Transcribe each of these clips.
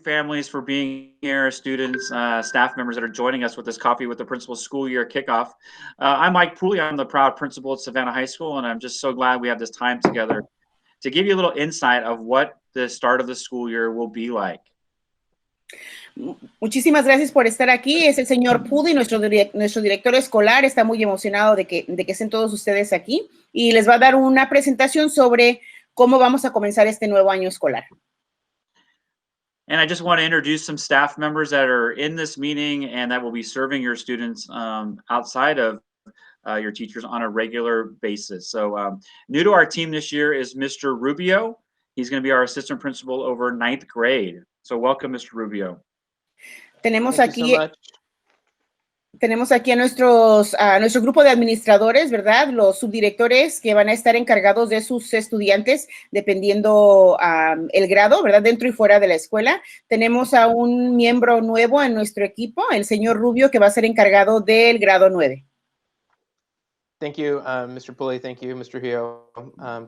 families for being here, students, staff members that are joining us with this Coffee with the Principal School Year Kickoff. I'm Mike Pooley. I'm the proud principal at Savanna High School, and I'm just so glad we have this time together to give you a little insight of what the start of the school year will be like. Muchísimas gracias por estar aquí. Es el señor Pooley, nuestro director escolar. Está muy emocionado de que estén todos ustedes aquí y les va a dar una presentación sobre cómo vamos a comenzar este nuevo año escolar. And I just want to introduce some staff members that are in this meeting and that will be serving your students outside of your teachers on a regular basis. So new to our team this year is Mr. Rubio. He's going to be our assistant principal over 9th grade. So welcome, Mr. Rubio. Tenemos aquí a nuestro grupo de administradores, ¿verdad? Los subdirectores que van a estar encargados de sus estudiantes dependiendo el grado, ¿verdad? Dentro y fuera de la escuela. Tenemos a un miembro nuevo en nuestro equipo, el señor Rubio, que va a ser encargado del grado 9. Thank you, Mr. Pooley. Thank you, Mr. Rio.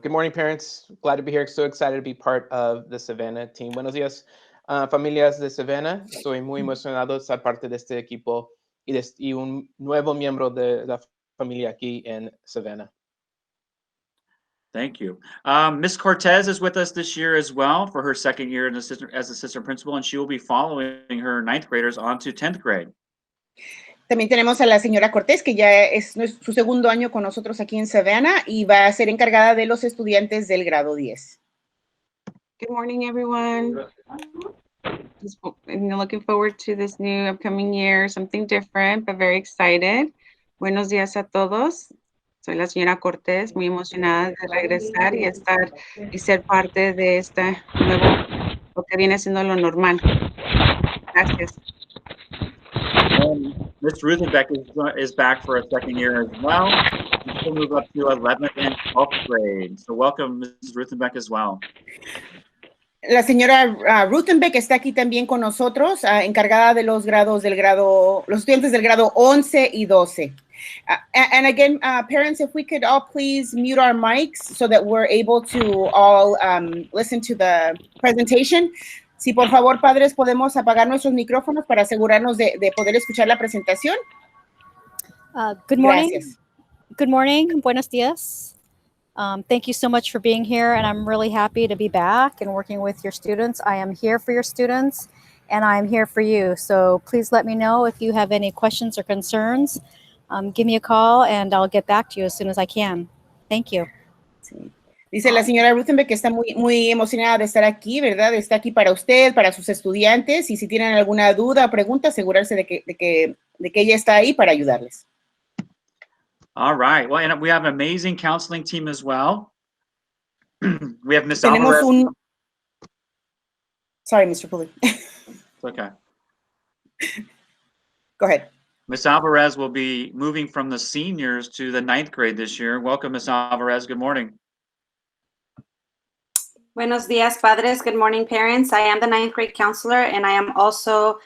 Good morning, parents. Glad to be here. So excited to be part of the Savanna team. Buenos días, familias de Savanna. Estoy muy emocionado de ser parte de este equipo y un nuevo miembro de la familia aquí en Savanna. Thank you. Ms. Cortez is with us this year as well for her second year as assistant principal, and she will be following her 9th graders on to 10th grade. También tenemos a la señora Cortés, que ya es su segundo año con nosotros aquí en Savanna y va a ser encargada de los estudiantes del grado 10. Good morning, everyone. Just looking forward to this new upcoming year, something different, but very excited. Buenos días a todos. Soy la señora Cortés, muy emocionada de regresar y ser parte de este nuevo, lo que viene siendo lo normal. Gracias. Ms. Ruthenbeck is back for a second year as well. She'll move up to 11th and 12th grade. So welcome, Ms. Ruthenbeck as well. La señora Ruthenbeck está aquí también con nosotros, encargada de los estudiantes del grado 11 y 12. And again, parents, if we could all please mute our mics so that we're able to all listen to the presentation. Si por favor, padres, podemos apagar nuestros micrófonos para asegurarnos de poder escuchar la presentación. Good morning. Gracias. Good morning. Buenos días. Thank you so much for being here, and I'm really happy to be back and working with your students. I am here for your students, and I'm here for you. So please let me know if you have any questions or concerns. Give me a call, and I'll get back to you as soon as I can. Thank you. Sí. Dice la señora Ruthenbeck que está muy emocionada de estar aquí, ¿verdad? Está aquí para usted, para sus estudiantes, y si tienen alguna duda o pregunta, asegurarse de que ella está ahí para ayudarles. All right. Well, and we have an amazing counseling team as well. We have Ms. Alvarez. Sorry, Mr. Pooley. It's okay. Go ahead. Ms. Alvarez will be moving from the seniors to the 9th grade this year. Welcome, Ms. Alvarez. Good morning. Buenos días, padres. Good morning, parents. I am the 9th grade counselor, and I am also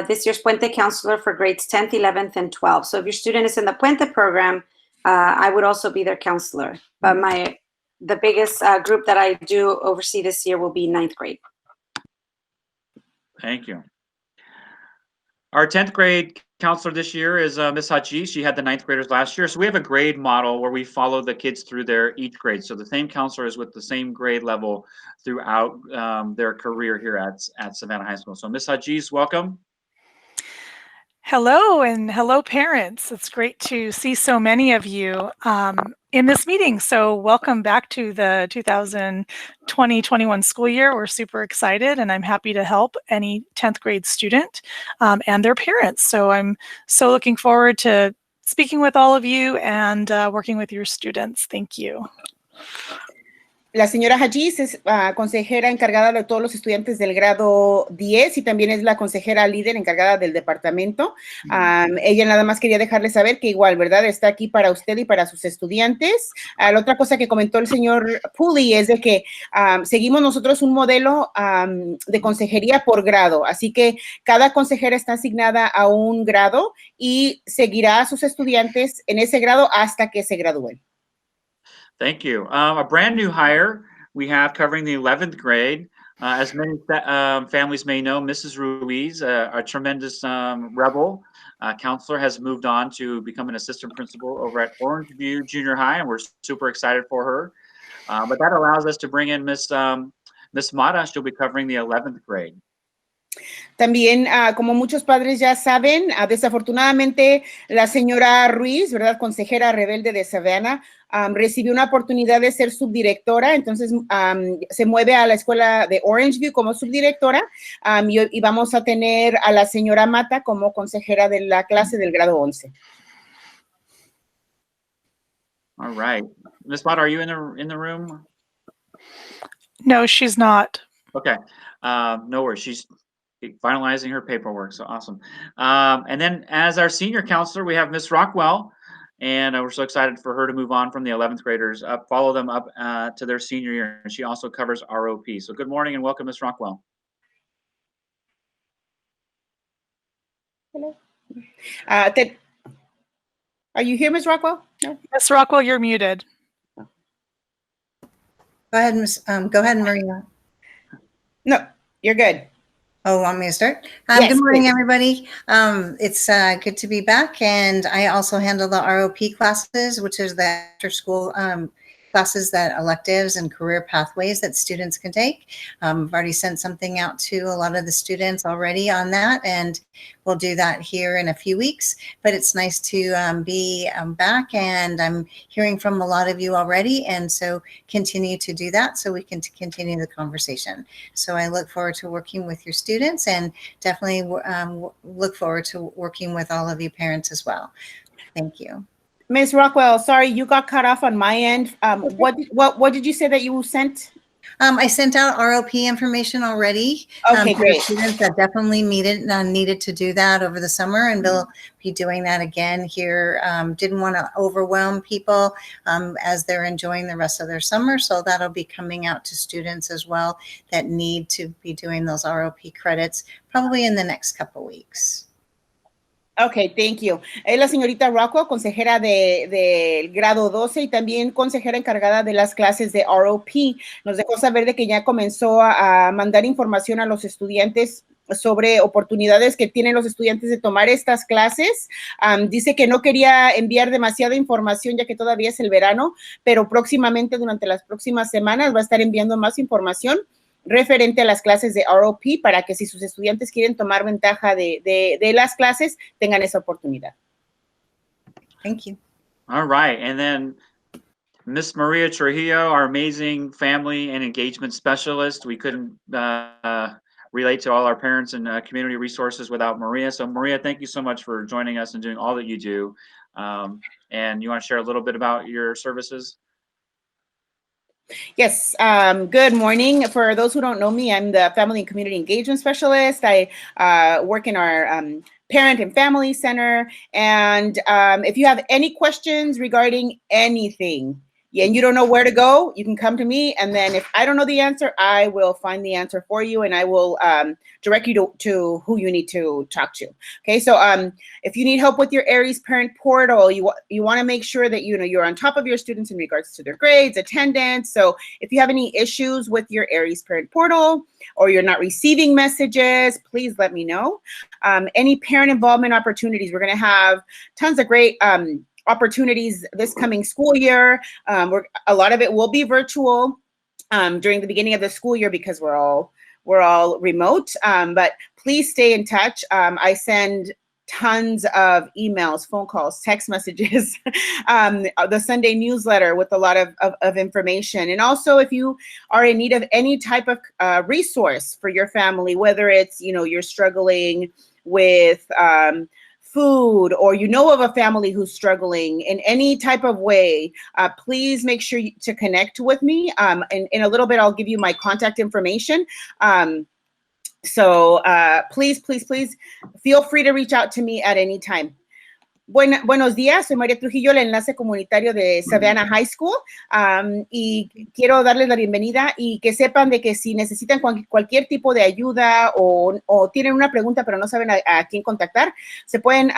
this year's Puente counselor for grades 10th, 11th, and 12th. So if your student is in the Puente program, I would also be their counselor. But the biggest group that I do oversee this year will be 9th grade. Thank you. Our 10th grade counselor this year is Ms. Haji. She had the 9th graders last year. So we have a grade model where we follow the kids through each grade. So the same counselor is with the same grade level throughout their career here at Savanna High School. So Ms. Haji, welcome. Hello, and hello, parents. It's great to see so many of you in this meeting. So welcome back to the 2020-21 school year. We're super excited, and I'm happy to help any 10th grade student and their parents. So I'm so looking forward to speaking with all of you and working with your students. Thank you. La señora Hajiz es consejera encargada de todos los estudiantes del grado 10 y también es la consejera líder encargada del departamento. Ella nada más quería dejarle saber que igual, ¿verdad? Está aquí para usted y para sus estudiantes. La otra cosa que comentó el señor Pooley es de que seguimos nosotros un modelo de consejería por grado. Así que cada consejera está asignada a un grado y seguirá a sus estudiantes en ese grado hasta que se gradúen. Thank you. A brand new hire we have covering the 11th grade As many families may know, Mrs. Ruiz, a tremendous rebel counselor, has moved on to become an assistant principal over at Orange View Junior High, and we're super excited for her. But that allows us to bring in Miss Mata. She'll be covering the 11th grade. También, como muchos padres ya saben, desafortunadamente la señora Ruiz, ¿verdad? Consejera rebelde de Savanna, recibió una oportunidad de ser subdirectora, entonces se mueve a la escuela de Orange View como subdirectora y vamos a tener a la señora Mata como consejera de la clase del grado 11. All right. Miss Mata, are you in the room? No, she's not. Okay. No worries. She's finalizing her paperwork. So awesome. And then as our senior counselor, we have Miss Rockwell, and we're so excited for her to move on from the 11th graders, follow them up to their senior year. And she also covers ROP. So good morning and welcome, Miss Rockwell. Hello. Are you here, Miss Rockwell? No. Miss Rockwell, you're muted. Go ahead, Maria. No, you're good. Oh, want me to start? Yes, good morning, please. everybody. It's good to be back, and I also handle the ROP classes, which is the after-school classes, that electives and career pathways that students can take. I've already sent something out to a lot of the students already on that, and we'll do that here in a few weeks. But it's nice to be back, and I'm hearing from a lot of you already, and so continue to do that so we can continue the conversation. So I look forward to working with your students, and definitely look forward to working with all of you parents as well. Thank you. Ms. Rockwell, sorry, you got cut off on my end. What did you say that you sent? I sent out ROP information already. Okay, great. Students that definitely needed to do that over the summer, and they'll be doing that again here. Didn't want to overwhelm people as they're enjoying the rest of their summer, so that'll be coming out to students as well that need to be doing those ROP credits probably in the next couple weeks. Okay, thank you. Es la señorita Rockwell, consejera del grado 12 y también consejera encargada de las clases de ROP. Nos dejó saber de que ya comenzó a mandar información a los estudiantes sobre oportunidades que tienen los estudiantes de tomar estas clases. Dice que no quería enviar demasiada información ya que todavía es el verano, pero próximamente, durante las próximas semanas, va a estar enviando más información referente a las clases de ROP para que si sus estudiantes quieren tomar ventaja de las clases, tengan esa oportunidad. Thank you. All right. And then Miss Maria Trujillo, our amazing family and engagement specialist. We couldn't relate to all our parents and community resources without Maria. So Maria, thank you so much for joining us and doing all that you do. And you want to share a little bit about your services? Yes, good morning. For those who don't know me, I'm the Family and Community Engagement Specialist. I work in our Parent and Family Center. And if you have any questions regarding anything, and you don't know where to go, you can come to me. And then if I don't know the answer, I will find the answer for you, and I will direct you to who you need to talk to. Okay, so if you need help with your Aries Parent Portal, you want to make sure that you're on top of your students in regards to their grades, attendance. So if you have any issues with your Aries Parent Portal, or you're not receiving messages, please let me know. Any parent involvement opportunities, we're going to have tons of great opportunities this coming school year. A lot of it will be virtual during the beginning of the school year because we're all remote. But please stay in touch. I send tons of emails, phone calls, text messages, the Sunday newsletter with a lot of information. And also, if you are in need of any type of resource for your family, whether it's you're struggling with food, or of a family who's struggling in any type of way, please make sure to connect with me. And in a little bit, I'll give you my contact information. So please feel free to reach out to me at any time. Buenos días, soy María Trujillo, el enlace comunitario de Savanna High School, y quiero darles la bienvenida y que sepan de que si necesitan cualquier tipo de ayuda o tienen una pregunta pero no saben a quién contactar, se pueden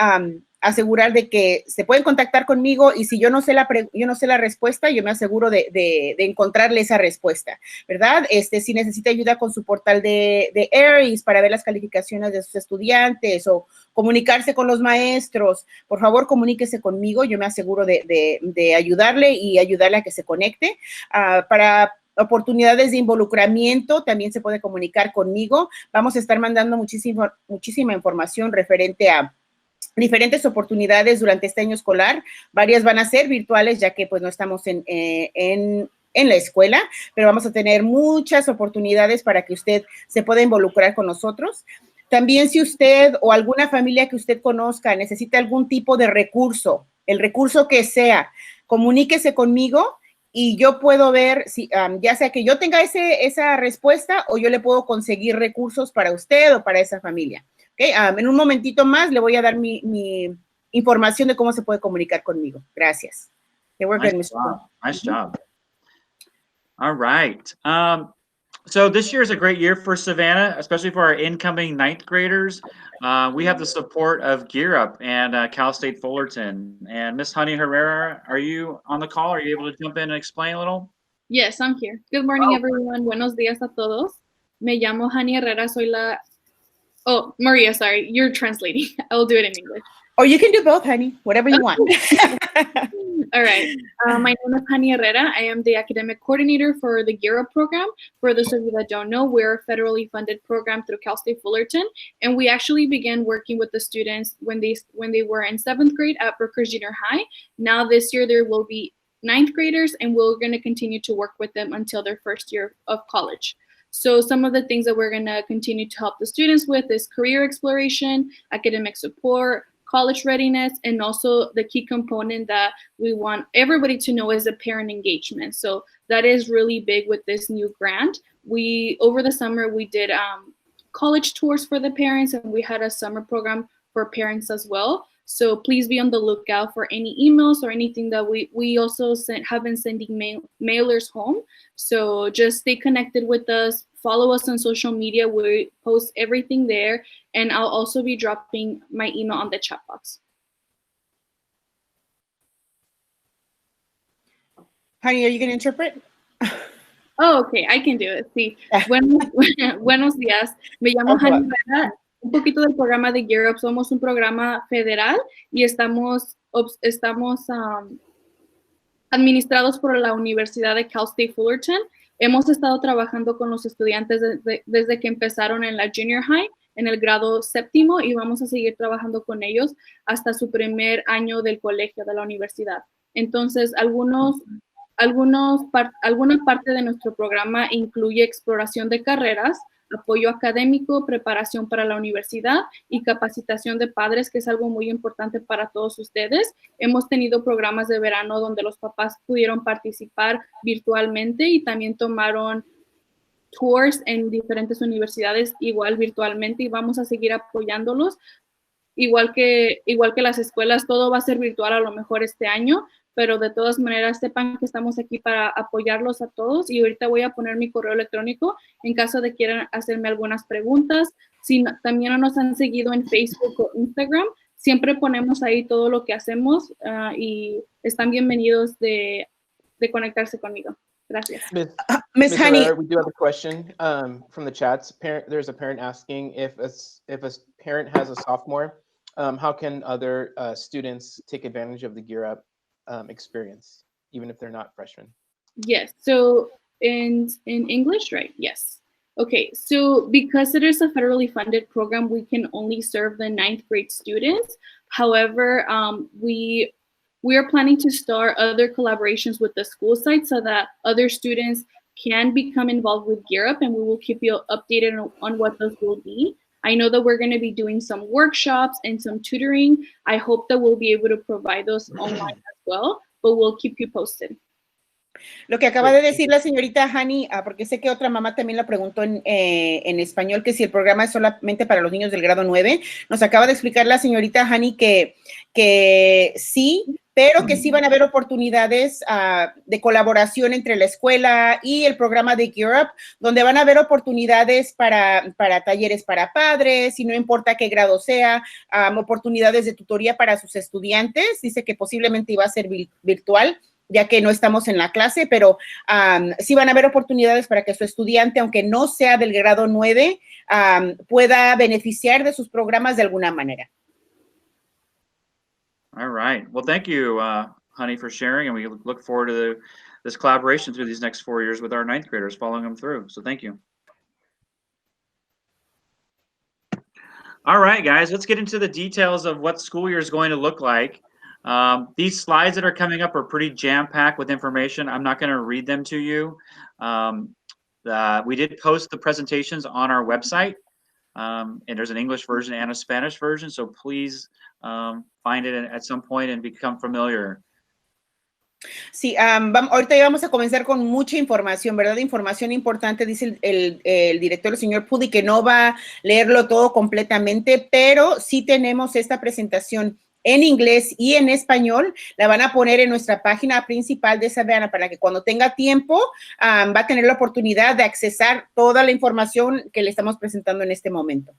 asegurar de que se pueden contactar conmigo y si yo no sé la respuesta, yo me aseguro de encontrarle esa respuesta, ¿verdad? Si necesita ayuda con su portal de Aries para ver las calificaciones de sus estudiantes o comunicarse con los maestros, por favor, comuníquese conmigo, yo me aseguro de ayudarle y ayudarle a que se conecte. Para oportunidades de involucramiento, también se puede comunicar conmigo. Vamos a estar mandando muchísima información referente a diferentes oportunidades durante este año escolar. Varias van a ser virtuales, ya que pues no estamos en la escuela, pero vamos a tener muchas oportunidades para que usted se pueda involucrar con nosotros. También si usted o alguna familia que usted conozca necesita algún tipo de recurso, el recurso que sea, comuníquese conmigo y yo puedo ver si ya sea que yo tenga esa respuesta o yo le puedo conseguir recursos para usted o para esa familia. Okay, en un momentito más le voy a dar mi información de cómo se puede comunicar conmigo. Gracias. Nice job. Nice job. All right. So this year is a great year for Savanna, especially for our incoming 9th graders. We have the support of Gear Up and Cal State Fullerton. And Miss Honey Herrera, are you on the call? Are you able to jump in and explain a little? Yes, I'm here. Good morning, everyone. Buenos días a todos. Me llamo Honey Herrera. Soy la... Oh, Maria, sorry. You're translating. I will do it in English. Or you can do both, honey. Whatever you want. All right. My name is Honey Herrera. I am the academic coordinator for the Gear Up program. For those of you that don't know, we're a federally funded program through Cal State Fullerton, and we actually began working with the students when they were in 7th grade at Brookers Junior High. Now this year there will be 9th graders, and we're going to continue to work with them until their first year of college. So some of the things that we're going to continue to help the students with is career exploration, academic support, college readiness, and also the key component that we want everybody to know is the parent engagement. So that is really big with this new grant. Over the summer, we did college tours for the parents, and we had a summer program for parents as well. So please be on the lookout for any emails or anything that we also have been sending mailers home. So just stay connected with us. Follow us on social media. We post everything there. And I'll also be dropping my email on the chat box. Honey, are you going to interpret? Oh, okay. I can do it. Sí. Buenos días. Me llamo Honey Herrera. Un poquito del programa de Gear Up. Somos un programa federal y estamos administrados por la Universidad de Cal State Fullerton. Hemos estado trabajando con los estudiantes desde que empezaron en la Junior High, en el grado 7º, y vamos a seguir trabajando con ellos hasta su primer año del colegio, de la universidad. Entonces, alguna parte de nuestro programa incluye exploración de carreras, apoyo académico, preparación para la universidad y capacitación de padres, que es algo muy importante para todos ustedes. Hemos tenido programas de verano donde los papás pudieron participar virtualmente y también tomaron tours en diferentes universidades igual virtualmente, y vamos a seguir apoyándolos. Igual que las escuelas, todo va a ser virtual a lo mejor este año, pero de todas maneras sepan que estamos aquí para apoyarlos a todos, y ahorita voy a poner mi correo electrónico en caso de quieran hacerme algunas preguntas. Si también no nos han seguido en Facebook o Instagram, siempre ponemos ahí todo lo que hacemos y están bienvenidos de conectarse conmigo. Gracias. Miss Honey, we do have a question from the chats. There's a parent asking if a parent has a sophomore, how can other students take advantage of the Gear Up experience, even if they're not freshmen? Yes. So in English, right? Yes. Okay. So because it is a federally funded program, we can only serve the 9th grade students. However, we are planning to start other collaborations with the school site so that other students can become involved with Gear Up, and we will keep you updated on what those will be. I know that we're going to be doing some workshops and some tutoring. I hope that we'll be able to provide those online as well, but we'll keep you posted. Lo que acaba de decir la señorita Hani, porque sé que otra mamá también la preguntó en español, que si el programa es solamente para los niños del grado 9, nos acaba de explicar la señorita Hani que sí, pero que sí van a haber oportunidades de colaboración entre la escuela y el programa de Gear Up, donde van a haber oportunidades para talleres para padres, y no importa qué grado sea, oportunidades de tutoría para sus estudiantes. Dice que posiblemente iba a ser virtual, ya que no estamos en la clase, pero sí van a haber oportunidades para que su estudiante, aunque no sea del grado 9, pueda beneficiar de sus programas de alguna manera. All right. Well, thank you, Honey, for sharing, and we look forward to this collaboration through these next 4 years with our 9th graders, following them through. So thank you. All right, guys, let's get into the details of what school year is going to look like. These slides that are coming up are pretty jam-packed with information. I'm not going to read them to you. We did post the presentations on our website, and there's an English version and a Spanish version, so please find it at some point and become familiar. Sí, ahorita ya vamos a comenzar con mucha información, ¿verdad? Información importante, dice el director, el señor Pudi, que no va a leerlo todo completamente, pero sí tenemos esta presentación en inglés y en español. La van a poner en nuestra página principal de Savanna para que cuando tenga tiempo va a tener la oportunidad de accesar toda la información que le estamos presentando en este momento.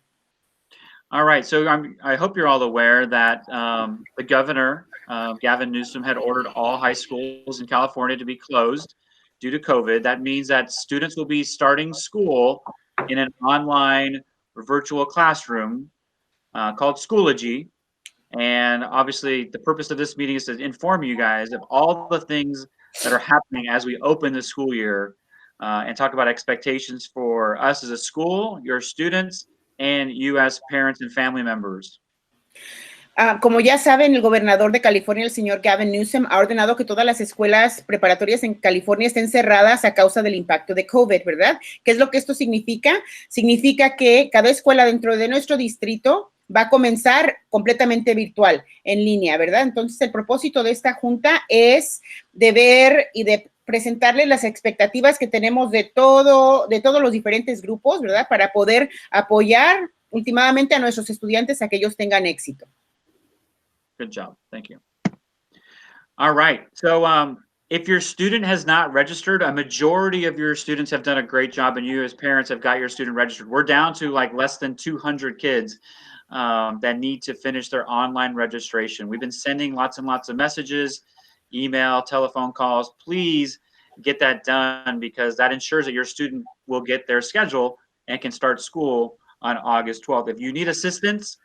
All right, so I hope you're all aware that the governor, Gavin Newsom, had ordered all high schools in California to be closed due to COVID. That means that students will be starting school in an online or virtual classroom called Schoology. And obviously, the purpose of this meeting is to inform you guys of all the things that are happening as we open the school year and talk about expectations for us as a school, your students, and you as parents and family members. Como ya saben, el gobernador de California, el señor Gavin Newsom, ha ordenado que todas las escuelas preparatorias en California estén cerradas a causa del impacto de COVID, ¿verdad? ¿Qué es lo que esto significa? Significa que cada escuela dentro de nuestro distrito va a comenzar completamente virtual, en línea, ¿verdad? Entonces, el propósito de esta junta es de ver y de presentarles las expectativas que tenemos de todos los diferentes grupos, ¿verdad? Para poder apoyar últimamente a nuestros estudiantes a que ellos tengan éxito. Good job. Thank you. All right. So if your student has not registered, a majority of your students have done a great job, and you as parents have got your student registered. We're down to like less than 200 kids that need to finish their online registration. We've been sending lots and lots of messages, email, telephone calls. Please get that done, because that ensures that your student will get their schedule and can start school on August 12th. If you need assistance,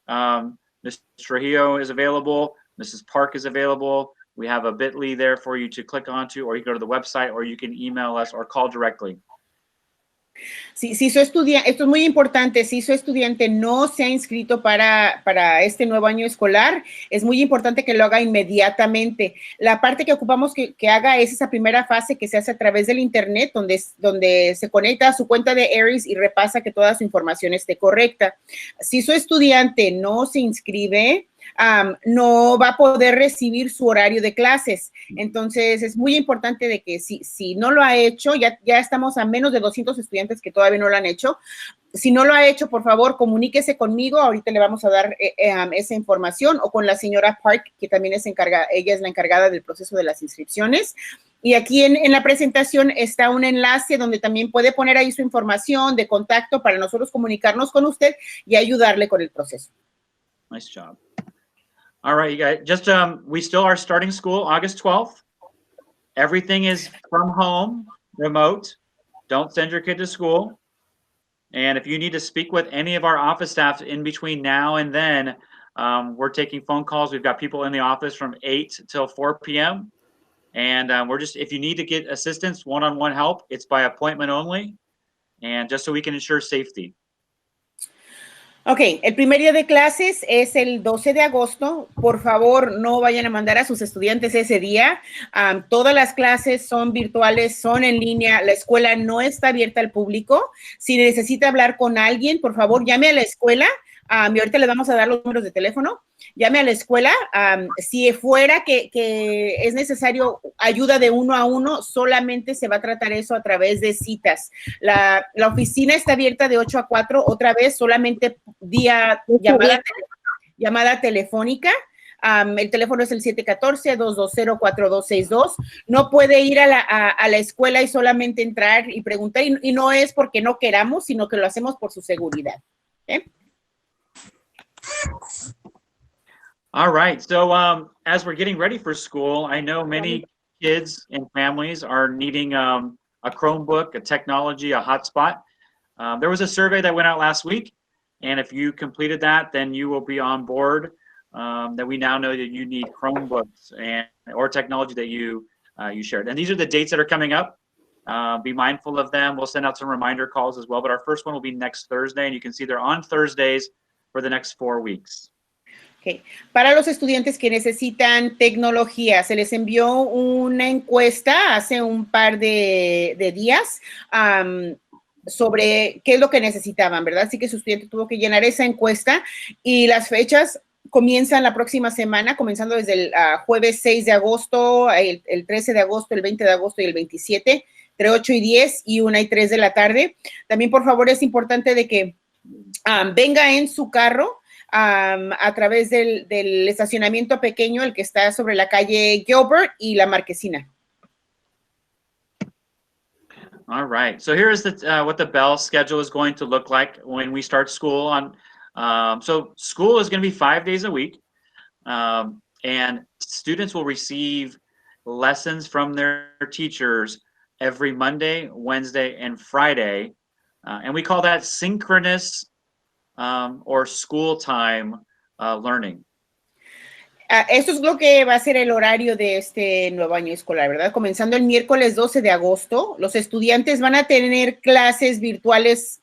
Mr. Trujillo is available. Mrs. Park is available. We have a bit.ly there for you to click onto, or you can go to the website, or you can email us or call directly. Si su estudiante, esto es muy importante, si su estudiante no se ha inscrito para este nuevo año escolar, es muy importante que lo haga inmediatamente. La parte que ocupamos que haga es esa primera fase que se hace a través del internet, donde se conecta a su cuenta de Aries y repasa que toda su información esté correcta. Si su estudiante no se inscribe, no va a poder recibir su horario de clases. Entonces, es muy importante de que si no lo ha hecho, ya estamos a menos de 200 estudiantes que todavía no lo han hecho. Si no lo ha hecho, por favor, comuníquese conmigo. Ahorita le vamos a dar esa información, o con la señora Park, que también ella es la encargada del proceso de las inscripciones. Y aquí en la presentación está un enlace donde también puede poner ahí su información de contacto para nosotros comunicarnos con usted y ayudarle con el proceso. Nice job. All right, you guys, just we still are starting school August 12th. Everything is from home, remote. Don't send your kid to school. And if you need to speak with any of our office staff in between now and then, we're taking phone calls. We've got people in the office from 8 till 4 p.m. And if you need to get assistance, one-on-one help, it's by appointment only. And just so we can ensure safety. Ok, el primer día de clases es el 12 de agosto. Por favor, no vayan a mandar a sus estudiantes ese día. Todas las clases son virtuales, son en línea. La escuela no está abierta al público. Si necesita hablar con alguien, por favor, llame a la escuela. Y ahorita le vamos a dar los números de teléfono. Llame a la escuela. Si fuera que es necesario ayuda de 1 a 1, solamente se va a tratar eso a través de citas. La oficina está abierta de 8 a 4, otra vez solamente vía llamada telefónica. El teléfono es el 714-220-4262. No puede ir a la escuela y solamente entrar y preguntar, y no es porque no queramos, sino que lo hacemos por su seguridad. ¿Okay? All right. So as we're getting ready for school, I know many kids and families are needing a Chromebook, a technology, a hotspot. There was a survey that went out last week, and if you completed that, then you will be on board. That we now know that you need Chromebooks or technology that you shared. And these are the dates that are coming up. Be mindful of them. We'll send out some reminder calls as well, but our first one will be next Thursday, and you can see they're on Thursdays for the next 4 weeks. Okay. Para los estudiantes que necesitan tecnología, se les envió una encuesta hace un par de días sobre qué es lo que necesitaban, ¿verdad? Así que su estudiante tuvo que llenar esa encuesta y las fechas comienzan la próxima semana, comenzando desde el jueves 6 de agosto, el 13 de agosto, el 20 de agosto y el 27, entre 8 y 10 y 1 y 3 de la tarde. También, por favor, es importante de que venga en su carro a través del estacionamiento pequeño, el que está sobre la calle Gilbert y la Marquesina. All right. So here is what the bell schedule is going to look like when we start school on. So school is going to be 5 days a week, and students will receive lessons from their teachers every Monday, Wednesday, and Friday, and we call that synchronous or school time learning. Esto es lo que va a ser el horario de este nuevo año escolar, ¿verdad? Comenzando el miércoles 12 de agosto, los estudiantes van a tener clases virtuales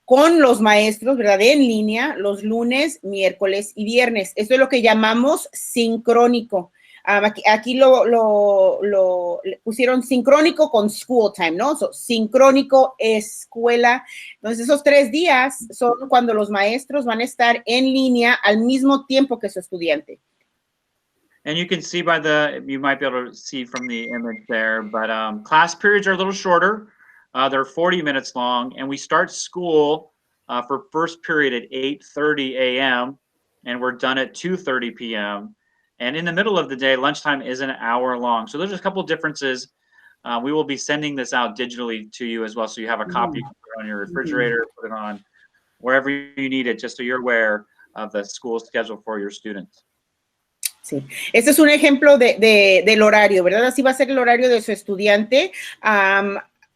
con los maestros, ¿verdad? En línea, los lunes, miércoles y viernes. Esto es lo que llamamos sincrónico. Aquí lo pusieron sincrónico con school time, ¿no? So, sincrónico, escuela. Entonces, esos 3 días son cuando los maestros van a estar en línea al mismo tiempo que su estudiante. And you can see you might be able to see from the image there, but class periods are a little shorter. They're 40 minutes long, and we start school for first period at 8:30 a.m., and we're done at 2:30 p.m., and in the middle of the day, lunchtime is an hour long. So there's a couple differences. We will be sending this out digitally to you as well, so you have a copy. You can put it on your refrigerator, put it on wherever you need it, just so you're aware of the school schedule for your students. Sí, este es un ejemplo del horario, ¿verdad? Así va a ser el horario de su estudiante.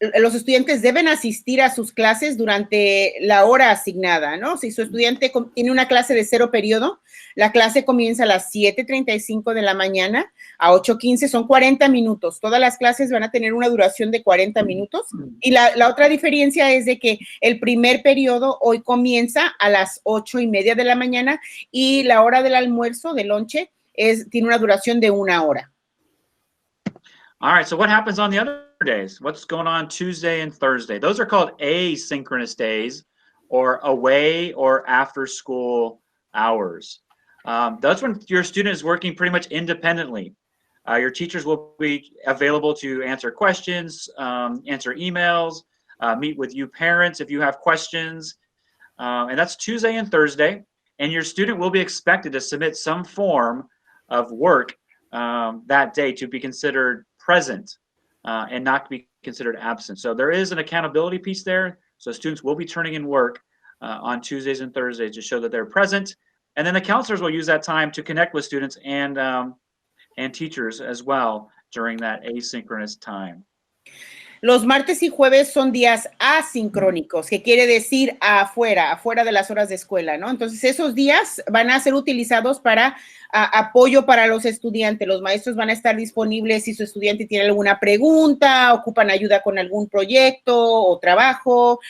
Los estudiantes deben asistir a sus clases durante la hora asignada, ¿no? Si su estudiante tiene una clase de 0 periodo, la clase comienza a las 7:35 de la mañana a 8:15, son 40 minutos. Todas las clases van a tener una duración de 40 minutos. Y la otra diferencia es de que el primer periodo hoy comienza a las 8:30 de la mañana y la hora del almuerzo, del lonche, tiene una duración de 1 hora. All right, so what happens on the other days? What's going on Tuesday and Thursday? Those are called asynchronous days, or away or after school hours. That's when your student is working pretty much independently. Your teachers will be available to answer questions, answer emails, meet with you parents if you have questions. And that's Tuesday and Thursday. And your student will be expected to submit some form of work that day to be considered present and not to be considered absent. So there is an accountability piece there. So students will be turning in work on Tuesdays and Thursdays to show that they're present. And then the counselors will use that time to connect with students and teachers as well during that asynchronous time. Los martes y jueves son días asincrónicos, que quiere decir afuera de las horas de escuela, ¿no? Entonces, esos días van a ser utilizados para apoyo para los estudiantes. Los maestros van a estar disponibles si su estudiante tiene alguna pregunta, ocupan ayuda con algún proyecto o trabajo.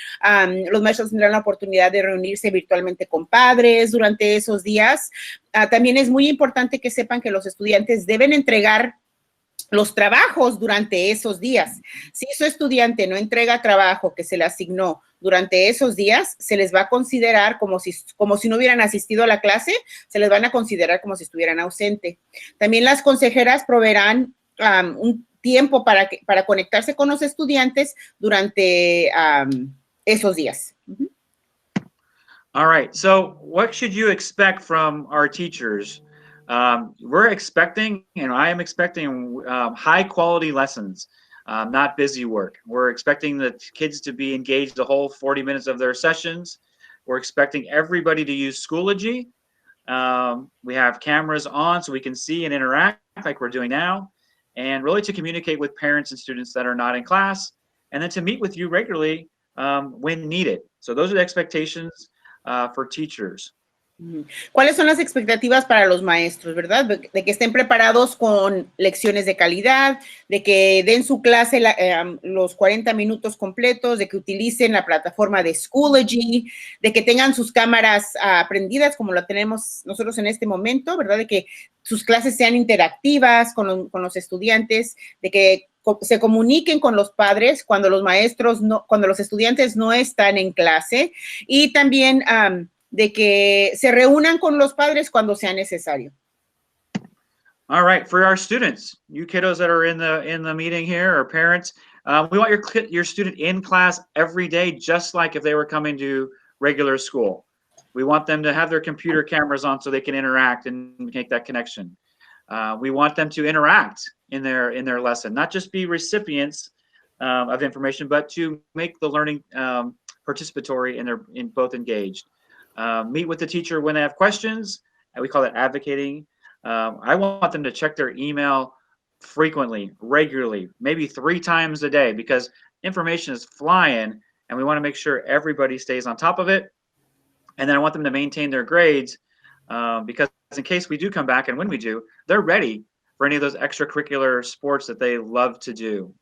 Los maestros tendrán la oportunidad de reunirse virtualmente con padres durante esos días. También es muy importante que sepan que los estudiantes deben entregar los trabajos durante esos días. Si su estudiante no entrega trabajo que se le asignó durante esos días, se les va a considerar como si no hubieran asistido a la clase, se les van a considerar como si estuvieran ausentes. También las consejeras proveerán un tiempo para conectarse con los estudiantes durante esos días. All right, so what should you expect from our teachers we're expecting, and I am expecting high quality lessons, not busy work. We're expecting the kids to be engaged the whole 40 minutes of their sessions. We're expecting everybody to use Schoology. We have cameras on so we can see and interact like we're doing now, and really to communicate with parents and students that are not in class, and then to meet with you regularly when needed. So those are the expectations for teachers. ¿Cuáles son las expectativas para los maestros, verdad? De que estén preparados con lecciones de calidad, de que den su clase los 40 minutos completos, de que utilicen la plataforma de Schoology, de que tengan sus cámaras prendidas como la tenemos nosotros en este momento, ¿verdad? De que sus clases sean interactivas con los estudiantes, de que se comuniquen con los padres cuando los maestros cuando los estudiantes no están en clase, y también de que se reúnan con los padres cuando sea necesario. All right, for our students, you kiddos that are in the meeting here, or parents, we want your student in class every day, just like if they were coming to regular school. We want them to have their computer cameras on so they can interact and make that connection. We want them to interact in their lesson, not just be recipients of information, but to make the learning participatory and they're both engaged. Meet with the teacher when they have questions, and we call that advocating. I want them to check their email frequently, regularly, maybe 3 times a day, because information is flying and we want to make sure everybody stays on top of it. And then I want them to maintain their grades because in case we do come back, and when we do, they're ready for any of those extracurricular sports that they love to do.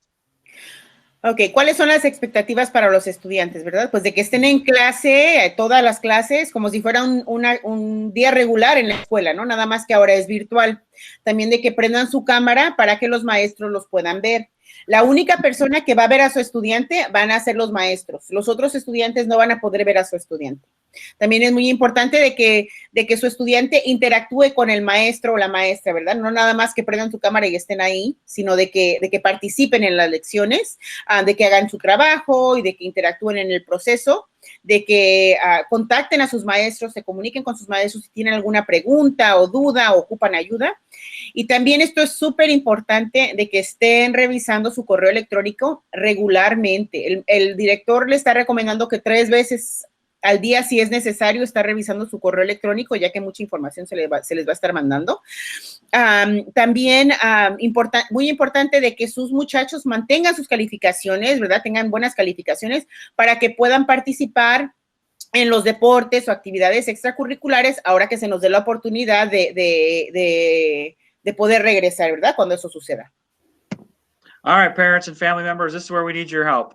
Ok, ¿cuáles son las expectativas para los estudiantes, verdad? Pues de que estén en clase, todas las clases, como si fuera un día regular en la escuela, ¿no? Nada más que ahora es virtual. También de que prendan su cámara para que los maestros los puedan ver. La única persona que va a ver a su estudiante van a ser los maestros. Los otros estudiantes no van a poder ver a su estudiante. También es muy importante de que su estudiante interactúe con el maestro o la maestra, ¿verdad? No nada más que prendan su cámara y estén ahí, sino de que participen en las lecciones, de que hagan su trabajo y de que interactúen en el proceso, de que contacten a sus maestros, se comuniquen con sus maestros si tienen alguna pregunta o duda o ocupan ayuda. Y también esto es súper importante de que estén revisando su correo electrónico regularmente. El director le está recomendando que 3 veces al día, si es necesario, estar revisando su correo electrónico, ya que mucha información se les va a estar mandando. También muy importante de que sus muchachos mantengan sus calificaciones, ¿verdad? Tengan buenas calificaciones para que puedan participar en los deportes o actividades extracurriculares ahora que se nos dé la oportunidad de poder regresar, ¿verdad? Cuando eso suceda. All right, parents and family members, this is where we need your help.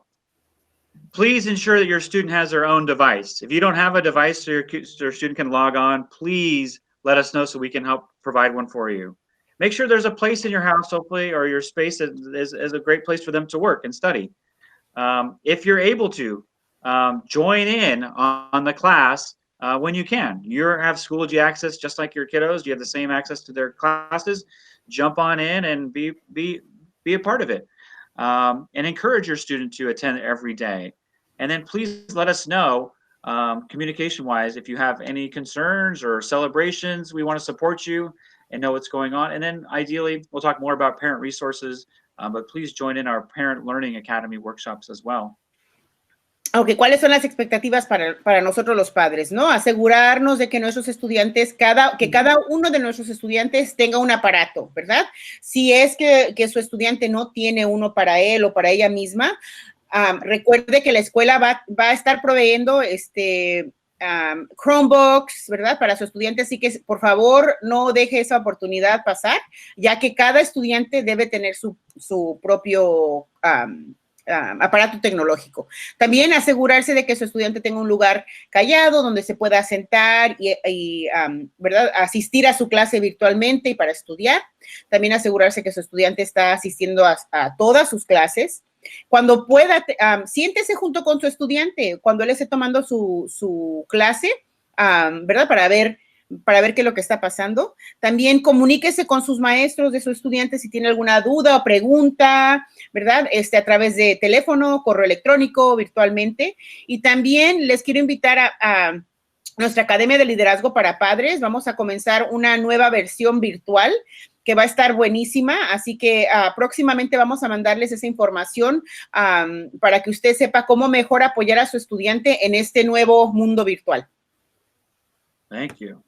Please ensure that your student has their own device. If you don't have a device so your student can log on, please let us know so we can help provide one for you. Make sure there's a place in your house, hopefully, or your space that is a great place for them to work and study. If you're able to, join in on the class when you can. You have Schoology access just like your kiddos. You have the same access to their classes. Jump on in and be a part of it. And encourage your student to attend every day. And then please let us know, communication-wise, if you have any concerns or celebrations. We want to support you and know what's going on. And then ideally, we'll talk more about parent resources, but please join in our Parent Learning Academy workshops as well. Ok, ¿cuáles son las expectativas para nosotros los padres, no? Asegurarnos de que nuestros estudiantes, que cada uno de nuestros estudiantes tenga un aparato, ¿verdad? Si es que su estudiante no tiene uno para él o para ella misma, recuerde que la escuela va a estar proveyendo Chromebooks, ¿verdad? Para su estudiante, así que por favor no deje esa oportunidad pasar, ya que cada estudiante debe tener su propio aparato tecnológico. También asegurarse de que su estudiante tenga un lugar callado donde se pueda sentar y ¿verdad? Asistir a su clase virtualmente y para estudiar. También asegurarse que su estudiante está asistiendo a todas sus clases. Cuando pueda, siéntese junto con su estudiante cuando él esté tomando su clase, ¿verdad? Para ver qué es lo que está pasando. También comuníquese con sus maestros de su estudiante si tiene alguna duda o pregunta, ¿verdad? A través de teléfono, correo electrónico, virtualmente. Y también les quiero invitar nuestra Academia de Liderazgo para Padres. Vamos a comenzar una nueva versión virtual que va a estar buenísima, así que próximamente vamos a mandarles esa información para que usted sepa cómo mejor apoyar a su estudiante en este nuevo mundo virtual. Thank you.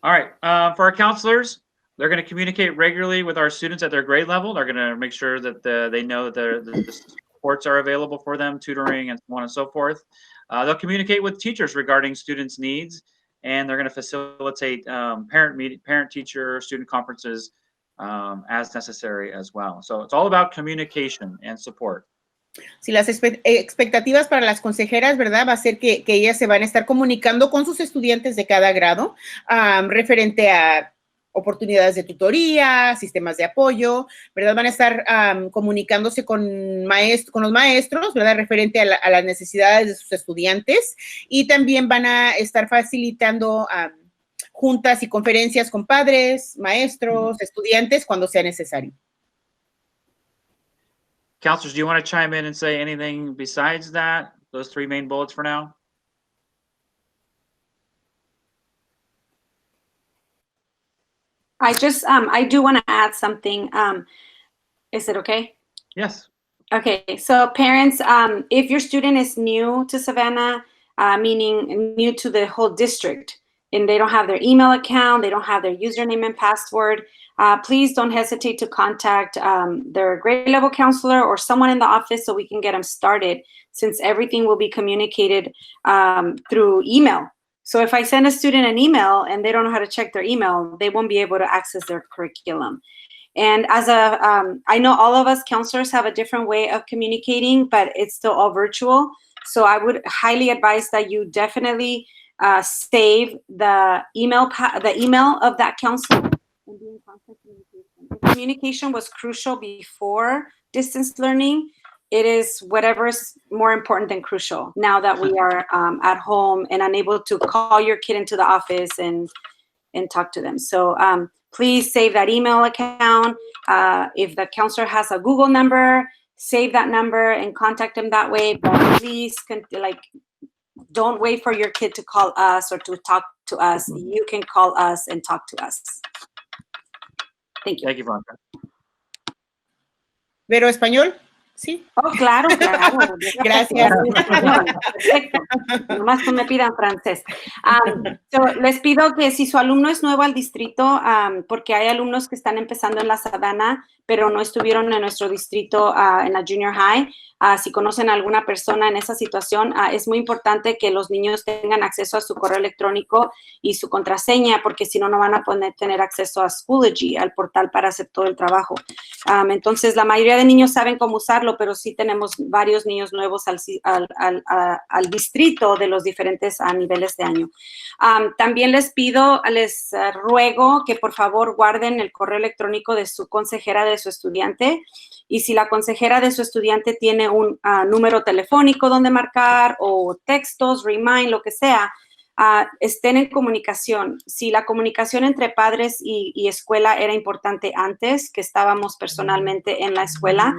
All right, for our counselors, they're going to communicate regularly with our students at their grade level. They're going to make sure that they know that the supports are available for them, tutoring and so on and so forth. They'll communicate with teachers regarding students' needs, and they're going to facilitate parent-teacher, student conferences as necessary as well. So it's all about communication and support. Si las expectativas para las consejeras, ¿verdad? Va a ser que ellas se van a estar comunicando con sus estudiantes de cada grado referente a oportunidades de tutoría, sistemas de apoyo, ¿verdad? Van a estar comunicándose con los maestros, ¿verdad? Referente a las necesidades de sus estudiantes, y también van a estar facilitando juntas y conferencias con padres, maestros, estudiantes cuando sea necesario. Counselors, do you want to chime in and say anything besides that, those three main bullets for now? I do want to add something. Is it okay? Yes. Okay, so parents, if your student is new to Savanna, meaning new to the whole district, and they don't have their email account, they don't have their username and password, please don't hesitate to contact their grade level counselor or someone in the office so we can get them started, since everything will be communicated through email. So if I send a student an email and they don't know how to check their email, they won't be able to access their curriculum. And as I know all of us counselors have a different way of communicating, but it's still all virtual. So I would highly advise that you definitely save the email of that counselor and be in constant communication. If communication was crucial before distance learning, it is whatever is more important than crucial now that we are at home and unable to call your kid into the office and talk to them. So please save that email account. If the counselor has a Google number, save that number and contact them that way. But please, don't wait for your kid to call us or to talk to us. You can call us and talk to us. Thank you. Thank you, Veronica. ¿Pero español? Sí. Oh, claro, claro. Gracias. Perfecto. Nomás no me pidan francés. So, les pido que si su alumno es nuevo al distrito, porque hay alumnos que están empezando en la Savanna, pero no estuvieron en nuestro distrito en la junior high, si conocen a alguna persona en esa situación, es muy importante que los niños tengan acceso a su correo electrónico y su contraseña, porque si no, no van a poder tener acceso a Schoology, al portal para hacer todo el trabajo. Entonces, la mayoría de niños saben cómo usarlo, pero sí tenemos varios niños nuevos al distrito de los diferentes niveles de año. También les ruego que por favor guarden el correo electrónico de su consejera de su estudiante, y si la consejera de su estudiante tiene un número telefónico donde marcar o textos, remind, lo que sea, estén en comunicación. Si la comunicación entre padres y escuela era importante antes, que estábamos personalmente en la escuela,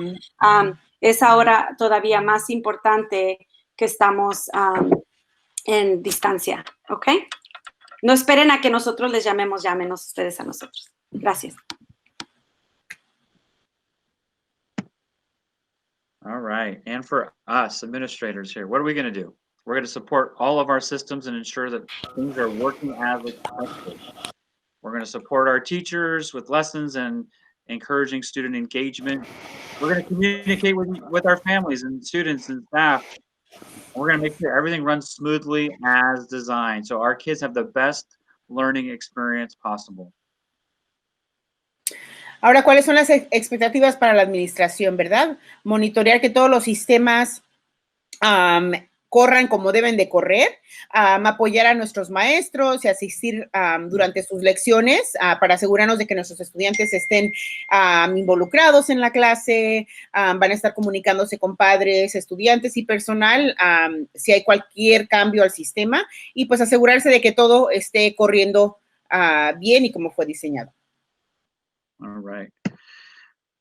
es ahora todavía más importante que estamos en distancia, ¿ok? No esperen a que nosotros les llamemos, llámenos ustedes a nosotros. Gracias. All right, and for us administrators here, what are we going to do? We're going to support all of our systems and ensure that things are working as expected. We're going to support our teachers with lessons and encouraging student engagement. We're going to communicate with our families and students and staff. We're going to make sure everything runs smoothly as designed, so our kids have the best learning experience possible. Ahora, ¿cuáles son las expectativas para la administración, verdad? Monitorear que todos los sistemas corran como deben de correr, apoyar a nuestros maestros y asistir durante sus lecciones para asegurarnos de que nuestros estudiantes estén involucrados en la clase, van a estar comunicándose con padres, estudiantes y personal si hay cualquier cambio al sistema, y pues asegurarse de que todo esté corriendo bien y como fue diseñado.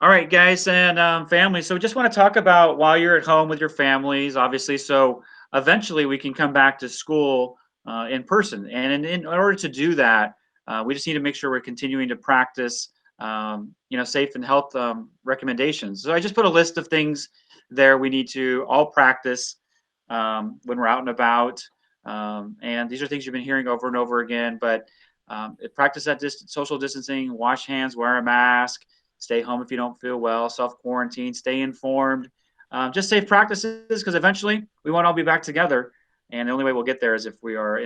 All right, guys and families. So just want to talk about while you're at home with your families, obviously. So eventually we can come back to school in person. And in order to do that, we just need to make sure we're continuing to practice, safe and health recommendations. So I just put a list of things there we need to all practice when we're out and about. And these are things you've been hearing over and over again, but practice that social distancing, wash hands, wear a mask, stay home if you don't feel well, self-quarantine, stay informed, just safe practices, because eventually we won't all be back together. And the only way we'll get there is if we are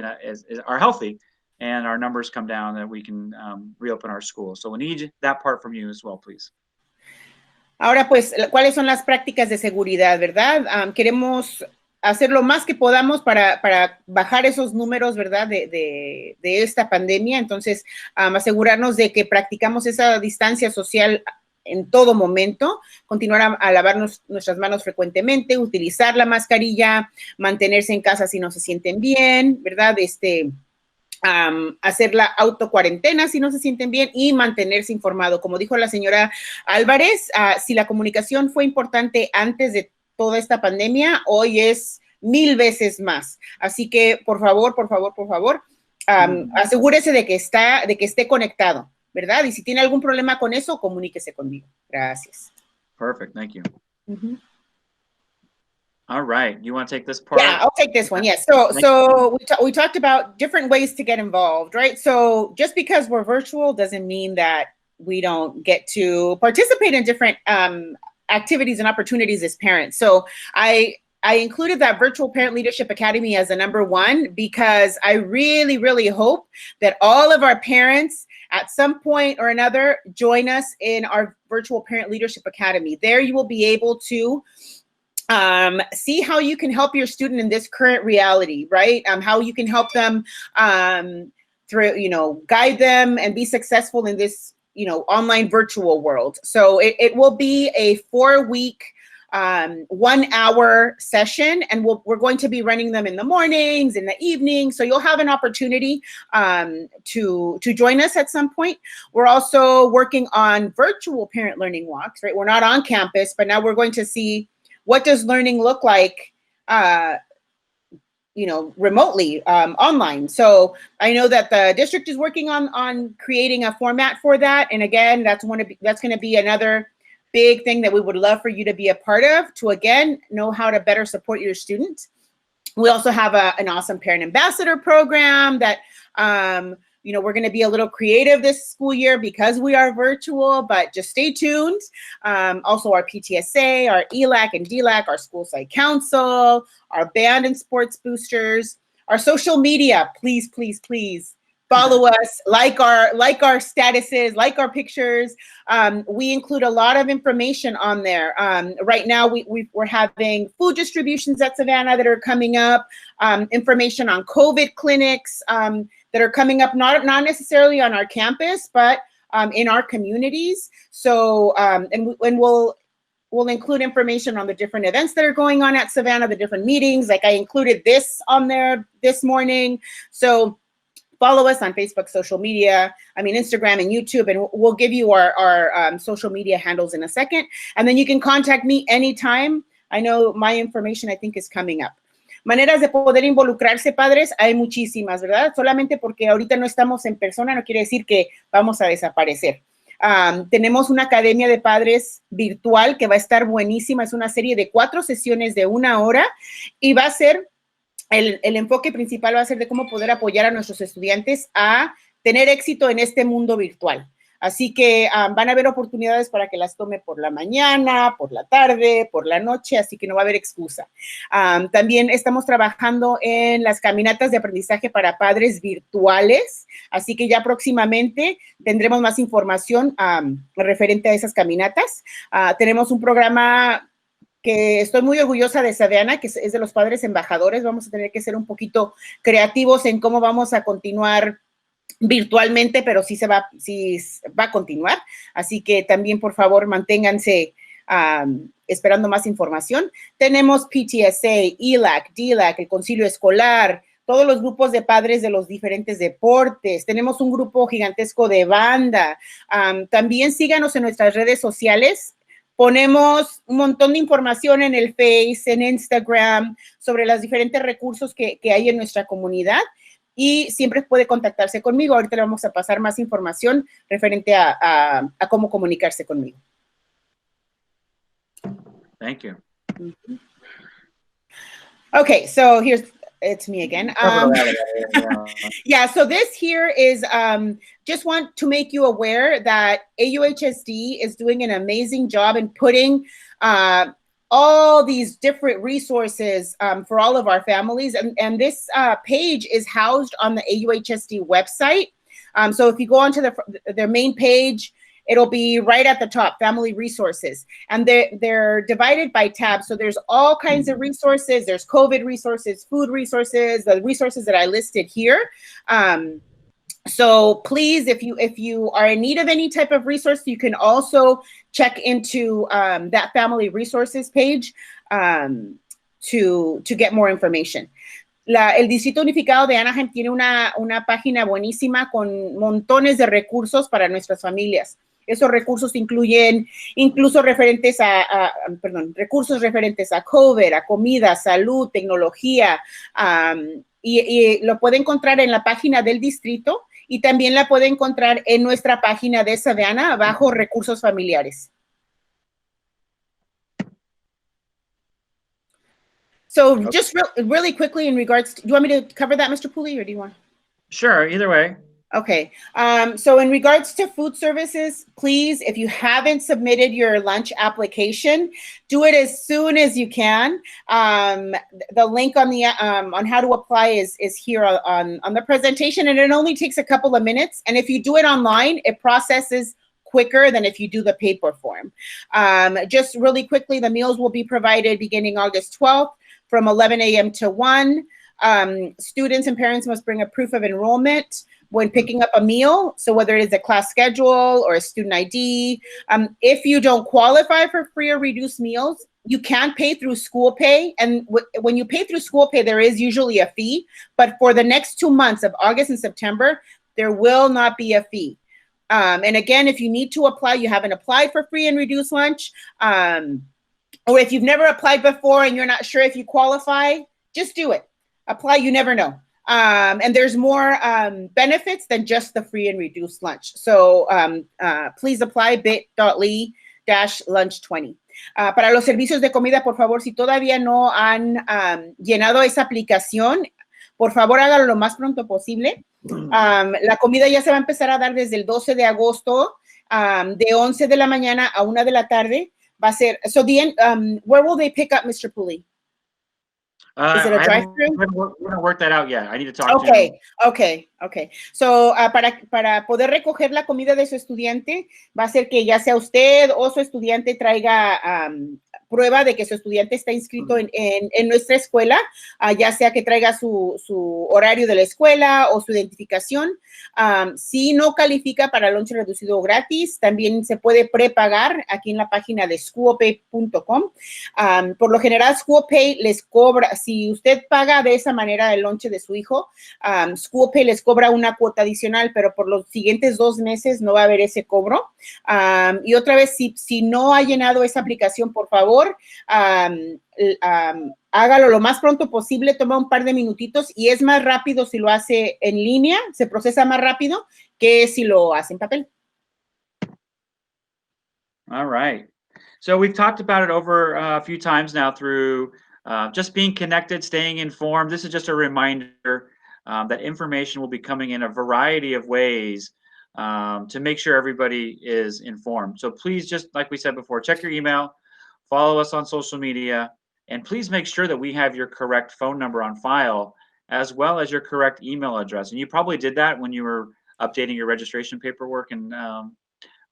are healthy and our numbers come down, that we can reopen our schools. So we need that part from you as well, please. Ahora, pues, ¿cuáles son las prácticas de seguridad, verdad? Queremos hacer lo más que podamos para bajar esos números, ¿verdad? De esta pandemia. Entonces, asegurarnos de que practicamos esa distancia social en todo momento, continuar a lavarnos nuestras manos frecuentemente, utilizar la mascarilla, mantenerse en casa si no se sienten bien, ¿verdad? Hacer la autocuarentena si no se sienten bien y mantenerse informado. Como dijo la señora Álvarez, si la comunicación fue importante antes de toda esta pandemia, hoy es 1000 veces más. Así que, por favor, asegúrese de que esté conectado, ¿verdad? Y si tiene algún problema con eso, comuníquese conmigo. Gracias. Perfect, thank you. Mm-hmm. All right, you want to take this part? Yeah, I'll take this one. Yes. So we talked about different ways to get involved, right? So just because we're virtual doesn't mean that we don't get to participate in different activities and opportunities as parents. So I included that Virtual Parent Leadership Academy as a number one, because I really, really hope that all of our parents at some point or another join us in our Virtual Parent Leadership Academy. There you will be able to see how you can help your student in this current reality, right? How you can help them through, guide them and be successful in this, online virtual world. So it will be a 4-week, 1-hour session, and we're going to be running them in the mornings, in the evenings. So you'll have an opportunity to join us at some point. We're also working on virtual parent learning walks, right? We're not on campus, but now we're going to see what does learning look like, remotely, online. So I know that the district is working on creating a format for that. And again, that's going to be another big thing that we would love for you to be a part of, to again, know how to better support your students. We also have an awesome parent ambassador program that, we're going to be a little creative this school year because we are virtual, but just stay tuned. Also our PTSA, our ELAC and DLAC, our school site council, our band and sports boosters, our social media, please, please, please follow us, like our statuses, like our pictures. We include a lot of information on there. Right now, we're having food distributions at Savanna that are coming up, information on COVID clinics that are coming up, not necessarily on our campus, but in our communities. So, and we'll include information on the different events that are going on at Savanna, the different meetings. Like I included this on there this morning. So follow us on Facebook, social media, Instagram and YouTube, and we'll give you our social media handles in a second. And then you can contact me anytime. I know my information, I think, is coming up. Maneras de poder involucrarse, padres, hay muchísimas, ¿verdad? Solamente porque ahorita no estamos en persona no quiere decir que vamos a desaparecer. Tenemos una academia de padres virtual que va a estar buenísima. Es una serie de 4 sesiones de 1 hora y va a ser, el enfoque principal va a ser de cómo poder apoyar a nuestros estudiantes a tener éxito en este mundo virtual. Así que van a haber oportunidades para que las tome por la mañana, por la tarde, por la noche, así que no va a haber excusa. También estamos trabajando en las caminatas de aprendizaje para padres virtuales, así que ya próximamente tendremos más información referente a esas caminatas. Tenemos un programa que estoy muy orgullosa de Savanna, que es de los padres embajadores. Vamos a tener que ser un poquito creativos en cómo vamos a continuar virtualmente, pero sí va a continuar. Así que también, por favor, manténganse esperando más información. Tenemos PTSA, ELAC, DLAC, el concilio escolar, todos los grupos de padres de los diferentes deportes. Tenemos un grupo gigantesco de banda. También síganos en nuestras redes sociales. Ponemos un montón de información en el Face, en Instagram, sobre los diferentes recursos que hay en nuestra comunidad. y siempre puede contactarse conmigo. Ahorita le vamos a pasar más información referente a cómo comunicarse conmigo. Thank you. Okay, so it's me again. Yeah, so this here is just want to make you aware that AUHSD is doing an amazing job in putting all these different resources for all of our families. And this page is housed on the AUHSD website. So if you go onto their main page, it'll be right at the top, family resources. And they're divided by tabs. So there's all kinds of resources. There's COVID resources, food resources, the resources that I listed here. So please, if you are in need of any type of resource, you can also check into that family resources page to get more information. El Distrito Unificado de Anaheim tiene una página buenísima con montones de recursos para nuestras familias. Esos recursos incluyen incluso recursos referentes a COVID, a comida, salud, tecnología, y lo puede encontrar en la página del distrito y también la puede encontrar en nuestra página de Savanna bajo recursos familiares. So just really quickly in regards to, do you want me to cover that, Mr. Pooley, or do you want? Sure, either way. Okay, so in regards to food services, please, if you haven't submitted your lunch application, do it as soon as you can. The link on the on how to apply is here on the presentation, and it only takes a couple of minutes. And if you do it online, it processes quicker than if you do the paper form. Just really quickly, the meals will be provided beginning August 12th from 11 a.m. to 1. Students and parents must bring a proof of enrollment when picking up a meal. So whether it is a class schedule or a student ID, if you don't qualify for free or reduced meals, you can pay through school pay. And when you pay through school pay, there is usually a fee, but for the next 2 months of August and September, there will not be a fee. And again, if you need to apply, you haven't applied for free and reduced lunch, or if you've never applied before and you're not sure if you qualify, just do it. Apply, you never know. And there's more benefits than just the free and reduced lunch. So please apply bit.ly/lunch20. Para los servicios de comida, por favor, si todavía no han llenado esa aplicación, por favor, hágalo lo más pronto posible. La comida ya se va a empezar a dar desde el 12 de agosto, de 11 de la mañana a 1 de la tarde. Va a ser, so where will they pick up, Mr. Pooley? Is it a drive-thru? We haven't worked that out yet. I need to talk to Okay. So, para poder recoger la comida de su estudiante, va a ser que ya sea usted o su estudiante traiga prueba de que su estudiante está inscrito en nuestra escuela, ya sea que traiga su horario de la escuela o su identificación. Si no califica para lunch reducido gratis, también se puede prepagar aquí en la página de schoolpay.com. Por lo general, SchoolPay les cobra, si usted paga de esa manera el lunch de su hijo, SchoolPay les cobra una cuota adicional, pero por los siguientes 2 meses no va a haber ese cobro. Y otra vez, si no ha llenado esa aplicación, por favor, hágalo lo más pronto posible, toma un par de minutitos y es más rápido si lo hace en línea, se procesa más rápido que si lo hace en papel. All right. So we've talked about it over a few times now through just being connected, staying informed. This is just a reminder that information will be coming in a variety of ways to make sure everybody is informed. So please, just like we said before, check your email, follow us on social media, and please make sure that we have your correct phone number on file as well as your correct email address. And you probably did that when you were updating your registration paperwork. And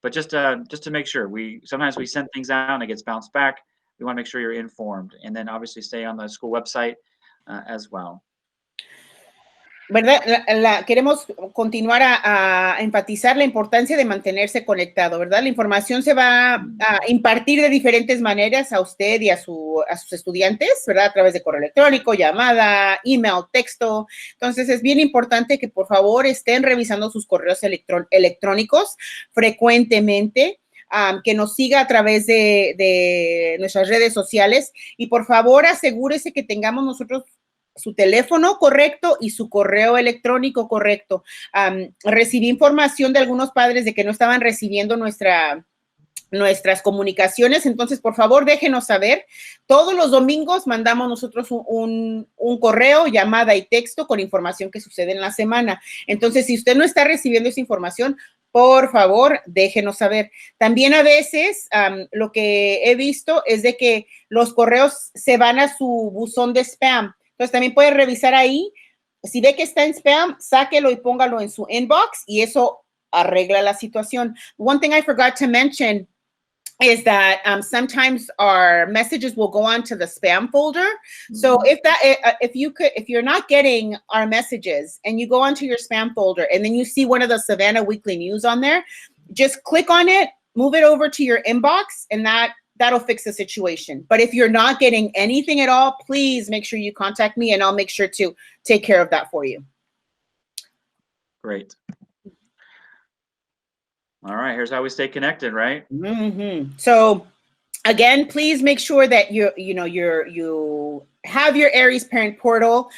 but just to make sure, sometimes we send things out and it gets bounced back. We want to make sure you're informed, and then obviously stay on the school website as well. ¿Verdad? Queremos continuar a enfatizar la importancia de mantenerse conectado, ¿verdad? La información se va a impartir de diferentes maneras a usted y a sus estudiantes, ¿verdad? A través de correo electrónico, llamada, email, texto. Entonces, es bien importante que por favor estén revisando sus correos electrónicos frecuentemente. Que nos siga a través de nuestras redes sociales y por favor asegúrese que tengamos nosotros su teléfono correcto y su correo electrónico correcto. Recibí información de algunos padres de que no estaban recibiendo nuestras comunicaciones, entonces por favor déjenos saber. Todos los domingos mandamos nosotros un correo, llamada y texto con información que sucede en la semana. Entonces, si usted no está recibiendo esa información, por favor, déjenos saber. También a veces lo que he visto es de que los correos se van a su buzón de spam. Entonces, también puede revisar ahí. Si ve que está en spam, sáquelo y póngalo en su inbox y eso arregla la situación. One thing I forgot to mention is that sometimes our messages will go on to the spam folder. So if you're not getting our messages and you go onto your spam folder and then you see one of the Savanna Weekly News on there, just click on it, move it over to your inbox, and that'll fix the situation. But if you're not getting anything at all, please make sure you contact me and I'll make sure to take care of that for you. Great. All right, here's how we stay connected, right? So again, please make sure that you have your Aries Parent Portal.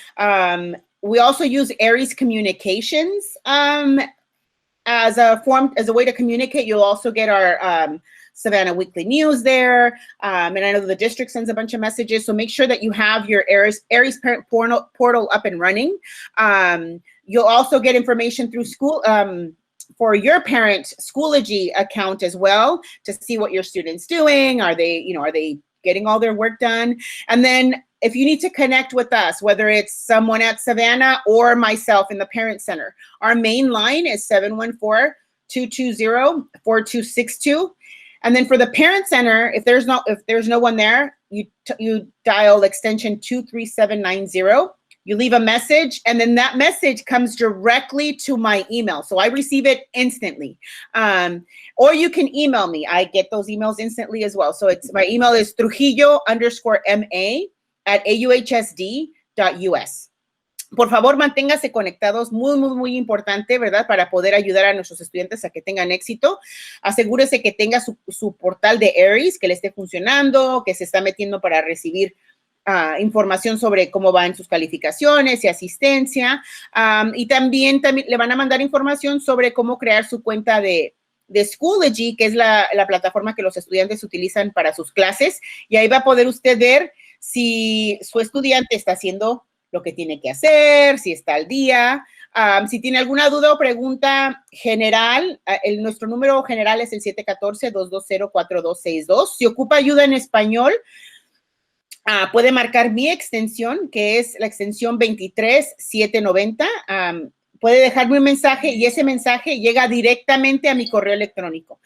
We also use Aries Communications as a way to communicate. You'll also get our Savanna Weekly News there. And I know the district sends a bunch of messages, so make sure that you have your Aries Parent Portal up and running. You'll also get information through school for your parent Schoology account as well to see what your student's doing. Are they getting all their work done? And then if you need to connect with us, whether it's someone at Savanna or myself in the Parent Center, our main line is 714-220-4262. And then for the Parent Center, if there's no one there, you dial extension 23790. You leave a message, and then that message comes directly to my email. So I receive it instantly. Or you can email me. I get those emails instantly as well. So my email is trujillo_ma@auhsd.us. Por favor, manténgase conectados, muy importante, ¿verdad? Para poder ayudar a nuestros estudiantes a que tengan éxito. Asegúrese que tenga su portal de Aries, que le esté funcionando, que se está metiendo para recibir información sobre cómo van sus calificaciones y asistencia. Y también le van a mandar información sobre cómo crear su cuenta de Schoology, que es la plataforma que los estudiantes utilizan para sus clases. Y ahí va a poder usted ver si su estudiante está haciendo lo que tiene que hacer, si está al día. Si tiene alguna duda o pregunta general, nuestro número general es el 714-220-4262. Si ocupa ayuda en español, puede marcar mi extensión, que es la extensión 23790. Puede dejarme un mensaje y ese mensaje llega directamente a mi correo electrónico.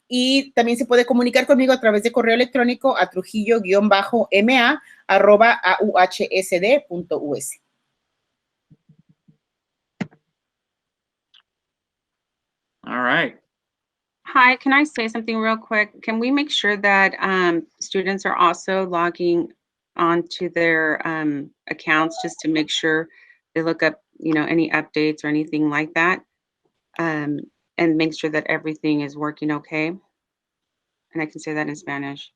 Y también se puede comunicar conmigo a través de correo electrónico a trujillo-ma@auhsd.us. All right. Hi, can I say something real quick? Can we make sure that students are also logging onto their accounts just to make sure they look up, any updates or anything like that, and make sure that everything is working okay? And I can say that in Spanish.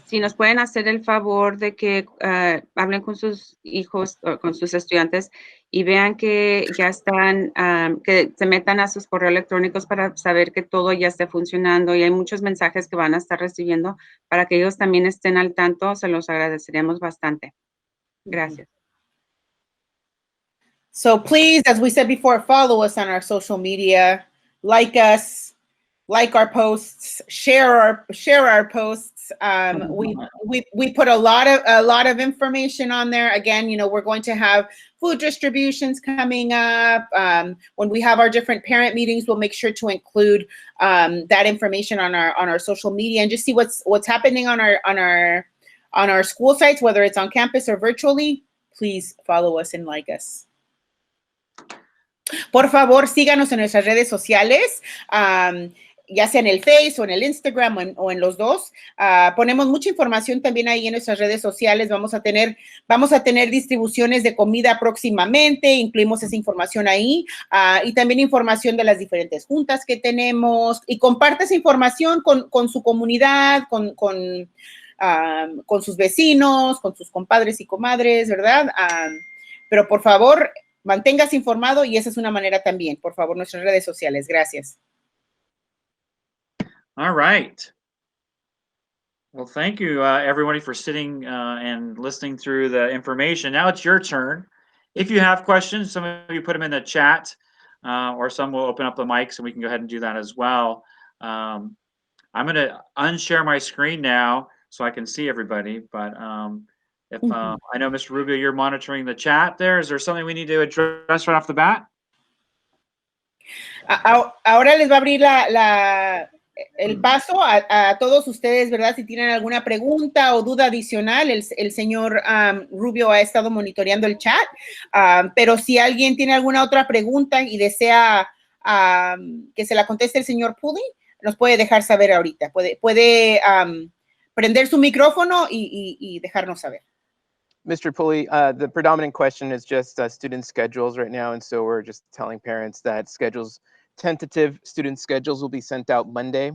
Si nos pueden hacer el favor de que hablen con sus hijos o con sus estudiantes y vean que ya están, que se metan a sus correos electrónicos para saber que todo ya esté funcionando, y hay muchos mensajes que van a estar recibiendo para que ellos también estén al tanto, se los agradeceríamos bastante. Gracias. So please, as we said before, follow us on our social media, like us, like our posts, share our posts. We put a lot of information on there. Again, we're going to have food distributions coming up. When we have our different parent meetings, we'll make sure to include that information on our social media and just see what's happening on our school sites, whether it's on campus or virtually. Please follow us and like us. Por favor, síganos en nuestras redes sociales, ya sea en el Face o en el Instagram o en los dos. Ponemos mucha información también ahí en nuestras redes sociales. Vamos a tener distribuciones de comida próximamente, incluimos esa información ahí, y también información de las diferentes juntas que tenemos, y comparte esa información con su comunidad, con con sus vecinos, con sus compadres y comadres, ¿verdad? Pero por favor, manténgase informado y esa es una manera también. Por favor, nuestras redes sociales. Gracias. All right. Well, thank you, everybody, for sitting and listening through the information. Now it's your turn. If you have questions, some of you put them in the chat, or some will open up the mics and we can go ahead and do that as well. I'm going to unshare my screen now so I can see everybody. But if I know, Mr. Rubio, you're monitoring the chat there. Is there something we need to address right off the bat? Ahora les va a abrir el paso a todos ustedes, ¿verdad? Si tienen alguna pregunta o duda adicional, el señor Rubio ha estado monitoreando el chat, pero si alguien tiene alguna otra pregunta y desea que se la conteste el señor Pulley, nos puede dejar saber ahorita. Puede prender su micrófono y dejarnos saber. Mr. Pulley, the predominant question is just student schedules right now, and so we're just telling parents that tentative student schedules will be sent out Monday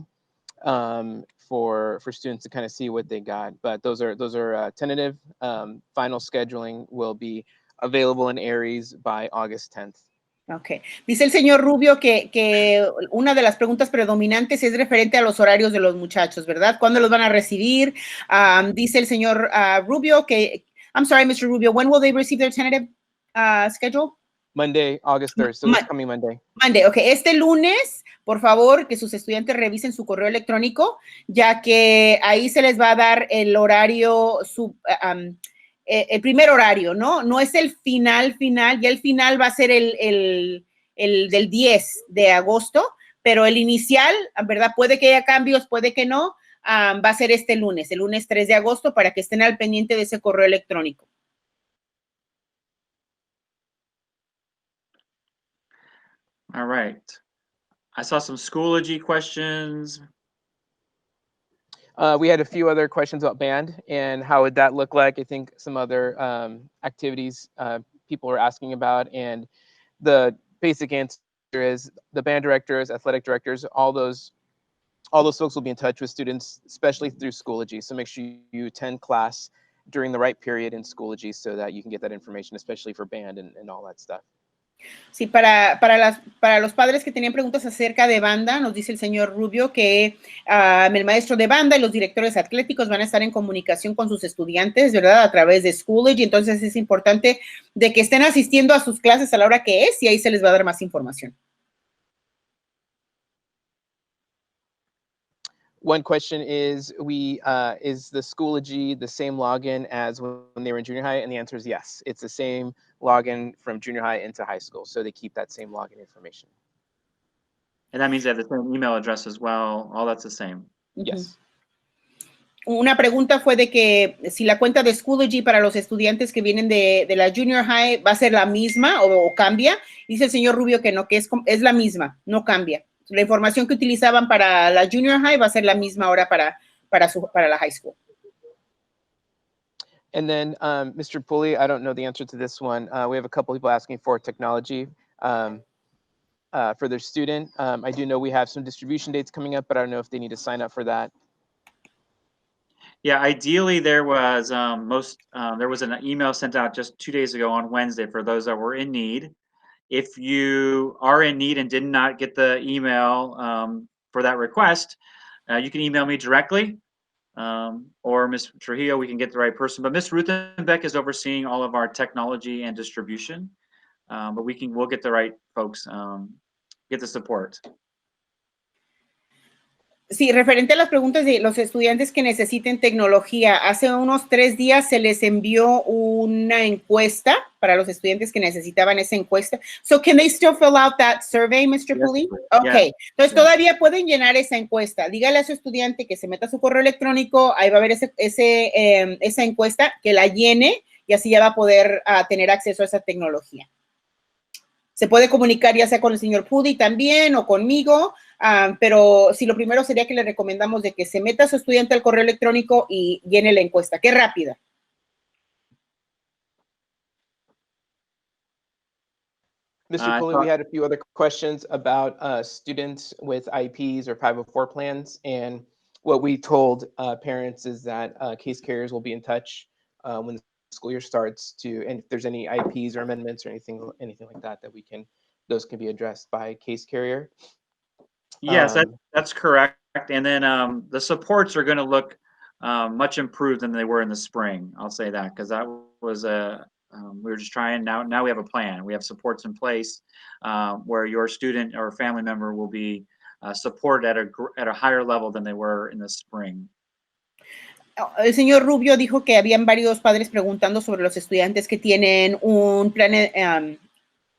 for students to kind of see what they got. But those are tentative. Final scheduling will be available in Aries by August 10th. Ok. Dice el señor Rubio que una de las preguntas predominantes es referente a los horarios de los muchachos, ¿verdad? ¿Cuándo los van a recibir? Dice el señor Rubio que, I'm sorry, Mr. Rubio, when will they receive their tentative schedule? Monday, August 3rd, so this coming Monday. Monday, ok. Este lunes, por favor, que sus estudiantes revisen su correo electrónico, ya que ahí se les va a dar el horario, el primer horario, ¿no? No es el final, ya el final va a ser el del 10 de agosto, pero el inicial, ¿verdad? Puede que haya cambios, puede que no, va a ser este lunes, el lunes 3 de agosto, para que estén al pendiente de ese correo electrónico. All right. I saw some Schoology questions. We had a few other questions about band and how would that look like. I think some other activities people are asking about, and the basic answer is the band directors, athletic directors, all those folks will be in touch with students, especially through Schoology. So make sure you attend class during the right period in Schoology so that you can get that information, especially for band and all that stuff. Sí, para los padres que tenían preguntas acerca de banda, nos dice el señor Rubio que el maestro de banda y los directores atléticos van a estar en comunicación con sus estudiantes, ¿verdad? A través de Schoology, entonces es importante de que estén asistiendo a sus clases a la hora que es y ahí se les va a dar más información. One question is the Schoology the same login as when they were in junior high? And the answer is yes. It's the same login from junior high into high school. So they keep that same login information. And that means they have the same email address as well. All that's the same. Yes. Una pregunta fue de que si la cuenta de Schoology para los estudiantes que vienen de la junior high va a ser la misma o cambia. Dice el señor Rubio que no, que es la misma, no cambia. La información que utilizaban para la junior high va a ser la misma ahora para la high school. And then, Mr. Pulley, I don't know the answer to this one. We have a couple people asking for technology for their student. I do know we have some distribution dates coming up, but I don't know if they need to sign up for that. Yeah, ideally there was an email sent out just 2 days ago on Wednesday for those that were in need. If you are in need and did not get the email for that request, you can email me directly, or Ms. Trujillo, we can get the right person. But Ms. Ruthenbeck is overseeing all of our technology and distribution, but we'll get the right folks, get the support. Sí, referente a las preguntas de los estudiantes que necesiten tecnología, hace unos 3 días se les envió una encuesta para los estudiantes que necesitaban esa encuesta. So, can they still fill out that survey, Mr. Pulley? Okay. Entonces, todavía pueden llenar esa encuesta. Dígale a su estudiante que se meta a su correo electrónico, ahí va a haber esa encuesta, que la llene y así ya va a poder tener acceso a esa tecnología. Se puede comunicar ya sea con el señor Pulley también o conmigo, pero sí, lo primero sería que le recomendamos de que se meta a su estudiante al correo electrónico y llene la encuesta. ¡Qué rápida! Mr. Pulley, we had a few other questions about students with IEPs or 504 plans, and what we told parents is that case carriers will be in touch when the school year starts and if there's any IPs or amendments or anything like that, those can be addressed by case carrier. Yes, that's correct. And then the supports are going to look much improved than they were in the spring. I'll say that because that was we were just trying. Now we have a plan. We have supports in place where your student or family member will be supported at a higher level than they were in the spring. El señor Rubio dijo que habían varios padres preguntando sobre los estudiantes que tienen un plan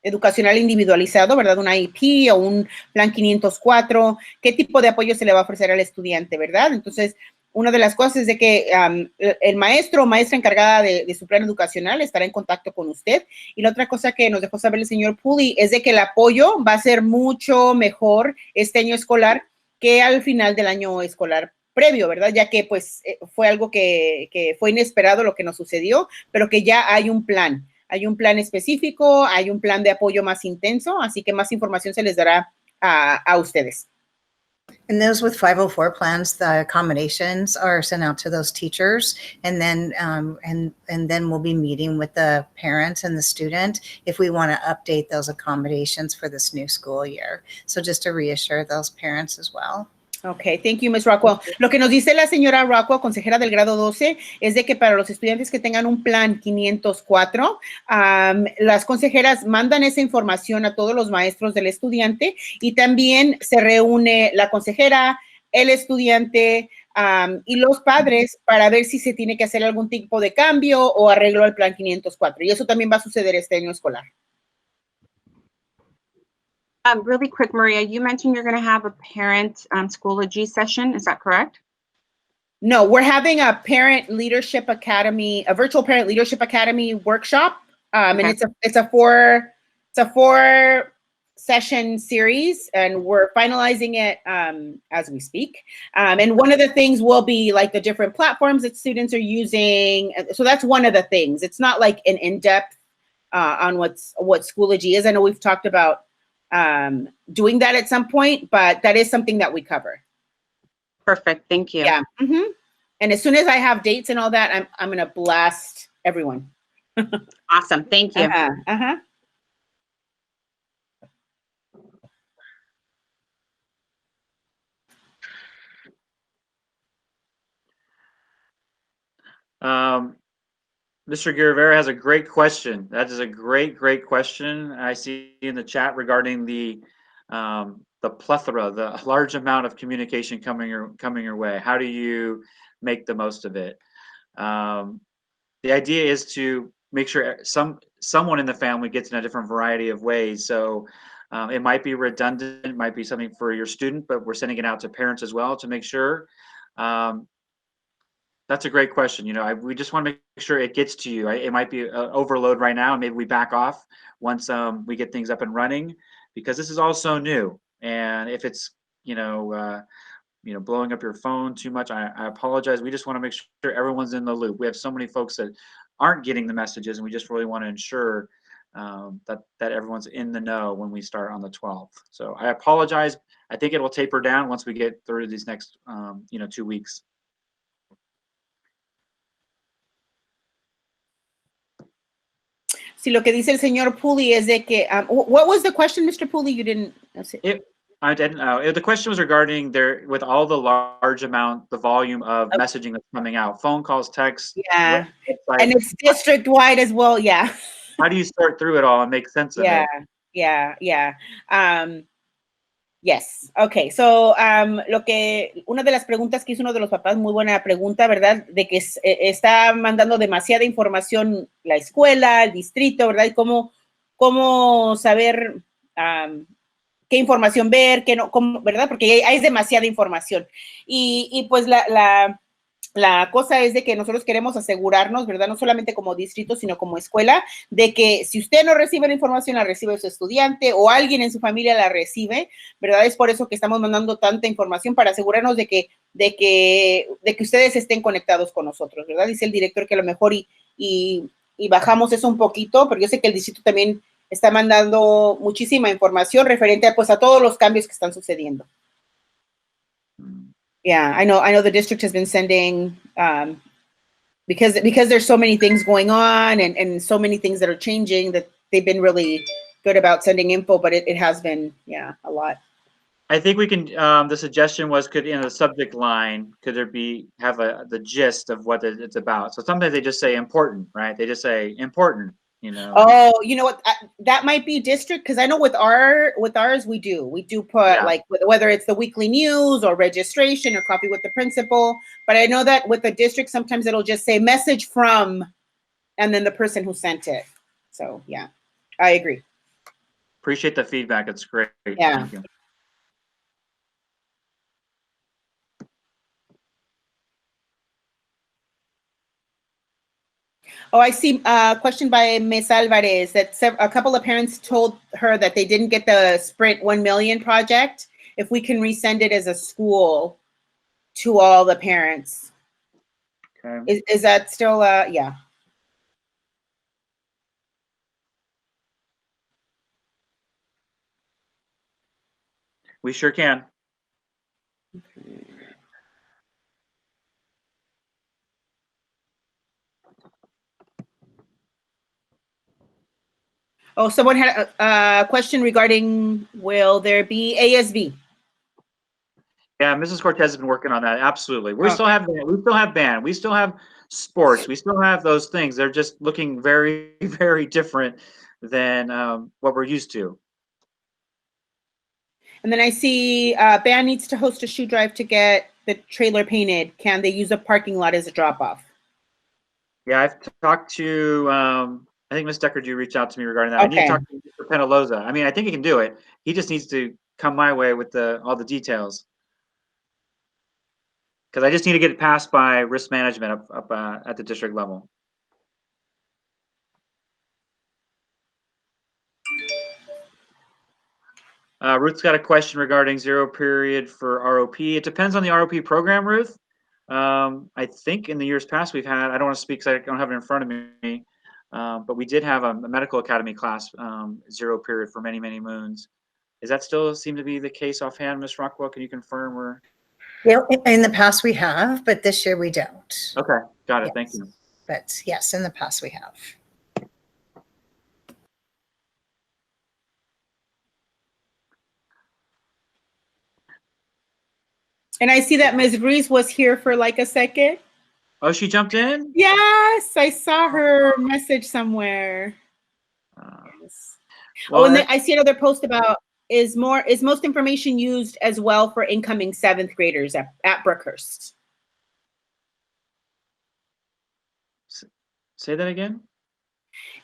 educacional individualizado, ¿verdad? Un IEP o un plan 504. ¿Qué tipo de apoyo se le va a ofrecer al estudiante, verdad? Entonces, una de las cosas es de que el maestro o maestra encargada de su plan educacional estará en contacto con usted. Y la otra cosa que nos dejó saber el señor Pulley es de que el apoyo va a ser mucho mejor este año escolar que al final del año escolar previo, ¿verdad? Ya que pues fue algo que fue inesperado lo que nos sucedió, pero que ya hay un plan. Hay un plan específico, hay un plan de apoyo más intenso, así que más información se les dará a ustedes. And those with 504 plans, the accommodations are sent out to those teachers, and then we'll be meeting with the parents and the student if we want to update those accommodations for this new school year. So just to reassure those parents as well. Okay, thank you, Ms. Rockwell. Lo que nos dice la señora Rockwell, consejera del grado 12, es de que para los estudiantes que tengan un plan 504, las consejeras mandan esa información a todos los maestros del estudiante y también se reúne la consejera, el estudiante y los padres para ver si se tiene que hacer algún tipo de cambio o arreglo al plan 504. Y eso también va a suceder este año escolar. Really quick, Maria, you mentioned you're going to have a parent Schoology session. Is that correct? No, we're having a parent leadership academy, a virtual parent leadership academy workshop. Okay. And it's a four session series, and we're finalizing it as we speak. And one of the things will be like the different platforms that students are using. So that's one of the things. It's not like an in-depth on what Schoology is. I know we've talked about doing that at some point, but that is something that we cover. Perfect. Thank you. Yeah. Mm-hmm. And as soon as I have dates and all that, I'm going to blast everyone. Awesome. Thank you. Mr. Guerrero has a great question. That is a great question. I see in the chat regarding the plethora, the large amount of communication coming your way. How do you make the most of it? The idea is to make sure someone in the family gets in a different variety of ways. So it might be redundant, it might be something for your student, but we're sending it out to parents as well to make sure. That's a great question. You know, we just want to make sure it gets to you. It might be overload right now, and maybe we back off once we get things up and running, because this is all so new. And if it's blowing up your phone too much, I apologize. We just want to make sure everyone's in the loop. We have so many folks that aren't getting the messages, and we just really want to ensure that everyone's in the know when we start on the 12th. So I apologize. I think it will taper down once we get through these next 2 weeks. Sí, lo que dice el señor Pulley es de que, what was the question, Mr. Pulley? You didn't. I didn't know. The question was regarding with all the large amount, the volume of messaging that's coming out, phone calls, texts. Yeah, and it's district-wide as well, yeah. How do you sort through it all and make sense of it? Yeah. Yes, okay. So, una de las preguntas que hizo uno de los papás, muy buena pregunta, ¿verdad? De que está mandando demasiada información la escuela, el distrito, ¿verdad? Y cómo saber qué información ver, qué no, ¿verdad? Porque hay demasiada información. Y pues la cosa es de que nosotros queremos asegurarnos, ¿verdad? No solamente como distrito, sino como escuela, de que si usted no recibe la información, la recibe su estudiante o alguien en su familia la recibe, ¿verdad? Es por eso que estamos mandando tanta información para asegurarnos de que ustedes estén conectados con nosotros, ¿verdad? Dice el director que a lo mejor y bajamos eso un poquito, pero yo sé que el distrito también está mandando muchísima información referente a todos los cambios que están sucediendo. Yeah, I know the district has been sending, because there's so many things going on and so many things that are changing, that they've been really good about sending info, but it has been, yeah, a lot. I think we can, the suggestion was, could, in the subject line, could there have the gist of what it's about? So sometimes they just say important, right? They just say important, you know. Oh, you know what? That might be district, because I know with ours we do put, Yeah. like, whether it's the weekly news or registration or coffee with the principal. But I know that with the district, sometimes it'll just say message from, and then the person who sent it. So yeah, I agree. Appreciate the feedback. It's great. Yeah. Thank you. Oh, I see a question by Ms. Alvarez that a couple of parents told her that they didn't get the Sprint 1 million project. If we can resend it as a school to all the parents. Okay. Is that still, yeah. We sure can. Oh, someone had a question regarding, will there be ASB? Yeah, Mrs. Cortez has been working on that. Absolutely. We Okay. still have band. We still have sports. We still have those things. They're just looking very, very different than what we're used to. And then I see band needs to host a shoe drive to get the trailer painted. Can they use a parking lot as a drop off? Yeah, I've talked to, I think Ms. Decker, you reached out to me regarding that. I need to talk to Mr. Penaloza. I mean, I think he can do it. He just needs to come my way with all the details. Because I just need to get it passed by risk management up at the district level. Ruth's got a question regarding 0 period for ROP. It depends on the ROP program, Ruth. I think in the years past we've had, I don't want to speak because I don't have it in front of me, but we did have a medical academy class, 0 period for many, many moons. Does that still seem to be the case offhand, Ms. Rockwell? Can you confirm or? Yeah, in the past we have, but this year we don't. Okay, got it. Yes. Thank you. But yes, in the past we have. And I see that Ms. Ruiz was here for like a second. Oh, she jumped in? Yes, I saw her message somewhere. Yes. Well, and then I see another post about, is most information used as well for incoming 7th graders at Brookhurst? Say that again?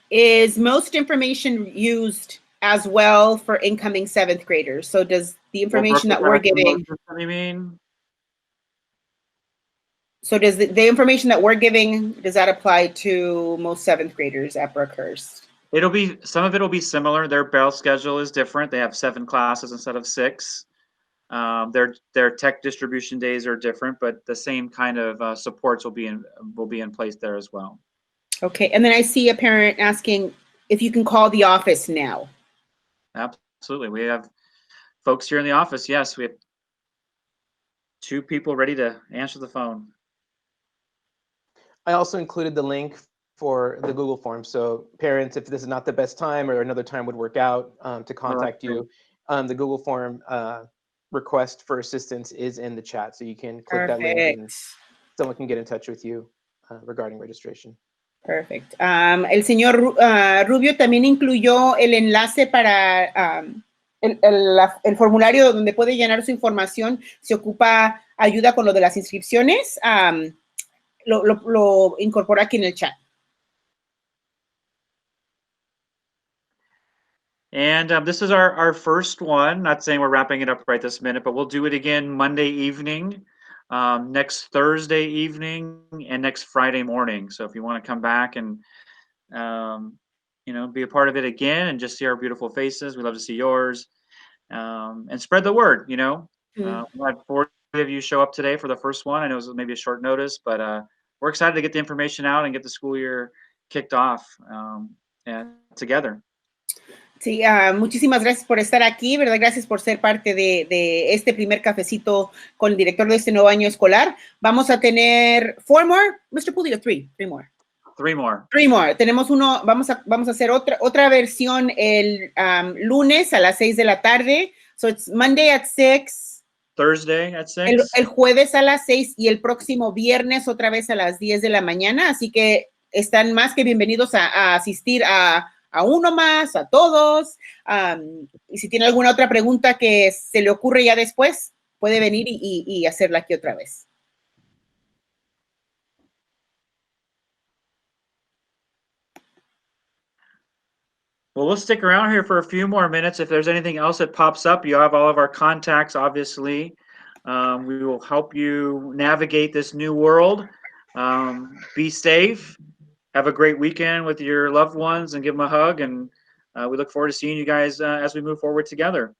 Is most information used as well for incoming 7th graders? So does the information that we're giving, I mean, so does the information that we're giving, does that apply to most 7th graders at Brookhurst? some of it will be similar. Their bell schedule is different. They have 7 classes instead of 6. Their tech distribution days are different, but the same kind of supports will be in place there as well. Okay, and then I see a parent asking if you can call the office now. Absolutely. We have folks here in the office. Yes, we have 2 people ready to answer the phone. I also included the link for the Google form. So parents, if this is not the best time or another time would work out to contact you, the Google form request for assistance is in the chat. So you can click that link and someone can get in touch with you regarding registration. Perfect. El señor Rubio también incluyó el enlace para el formulario donde puede llenar su información si ocupa ayuda con lo de las inscripciones. Lo incorpora aquí en el chat. And this is our first one. Not saying we're wrapping it up right this minute, but we'll do it again Monday evening, next Thursday evening, and next Friday morning. So if you want to come back and be a part of it again and just see our beautiful faces, we'd love to see yours, and spread the word. We had 40 of you show up today for the first one. I know it was maybe a short notice, but we're excited to get the information out and get the school year kicked off and together. Sí, muchísimas gracias por estar aquí, ¿verdad? Gracias por ser parte de este primer cafecito con el director de este nuevo año escolar. Vamos a tener 4 more, Mr. Pulido, 3 more. 3 more. 3 more. Tenemos uno, vamos a hacer otra versión el lunes a las 6 de la tarde. So it's Monday at 6. Thursday at 6. El jueves a las 6 y el próximo viernes otra vez a las 10 de la mañana. Así que están más que bienvenidos a asistir a uno más, a todos. Y si tiene alguna otra pregunta que se le ocurre ya después, puede venir y hacerla aquí otra vez. Well, we'll stick around here for a few more minutes. If there's anything else that pops up, you have all of our contacts, obviously. We will help you navigate this new world. Be safe. Have a great weekend with your loved ones and give them a hug. And we look forward to seeing you guys as we move forward together.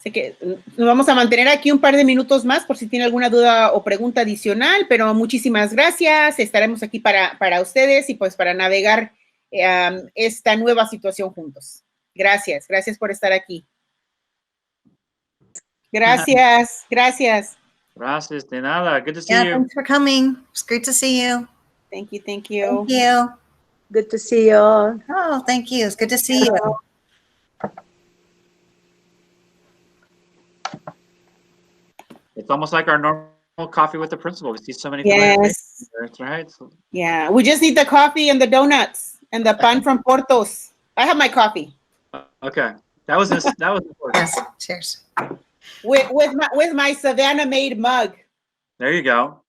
Así que nos vamos a mantener aquí un par de minutos más por si tiene alguna duda o pregunta adicional, pero muchísimas gracias. Estaremos aquí para ustedes y pues para navegar esta nueva situación juntos. Gracias por estar aquí. Gracias. Gracias, de nada. Good to see you. Thanks for coming. It's great to see you. Thank you. Thank you. Good to see you all. Oh, thank you. It's good to see you. It's almost like our normal coffee with the principal. We see so many. Yes. That's right. Yeah, we just need the coffee and the donuts and the pan from Portos. I have my coffee. Okay, that was important. Yes. Cheers. With my Savanna made mug. There you go.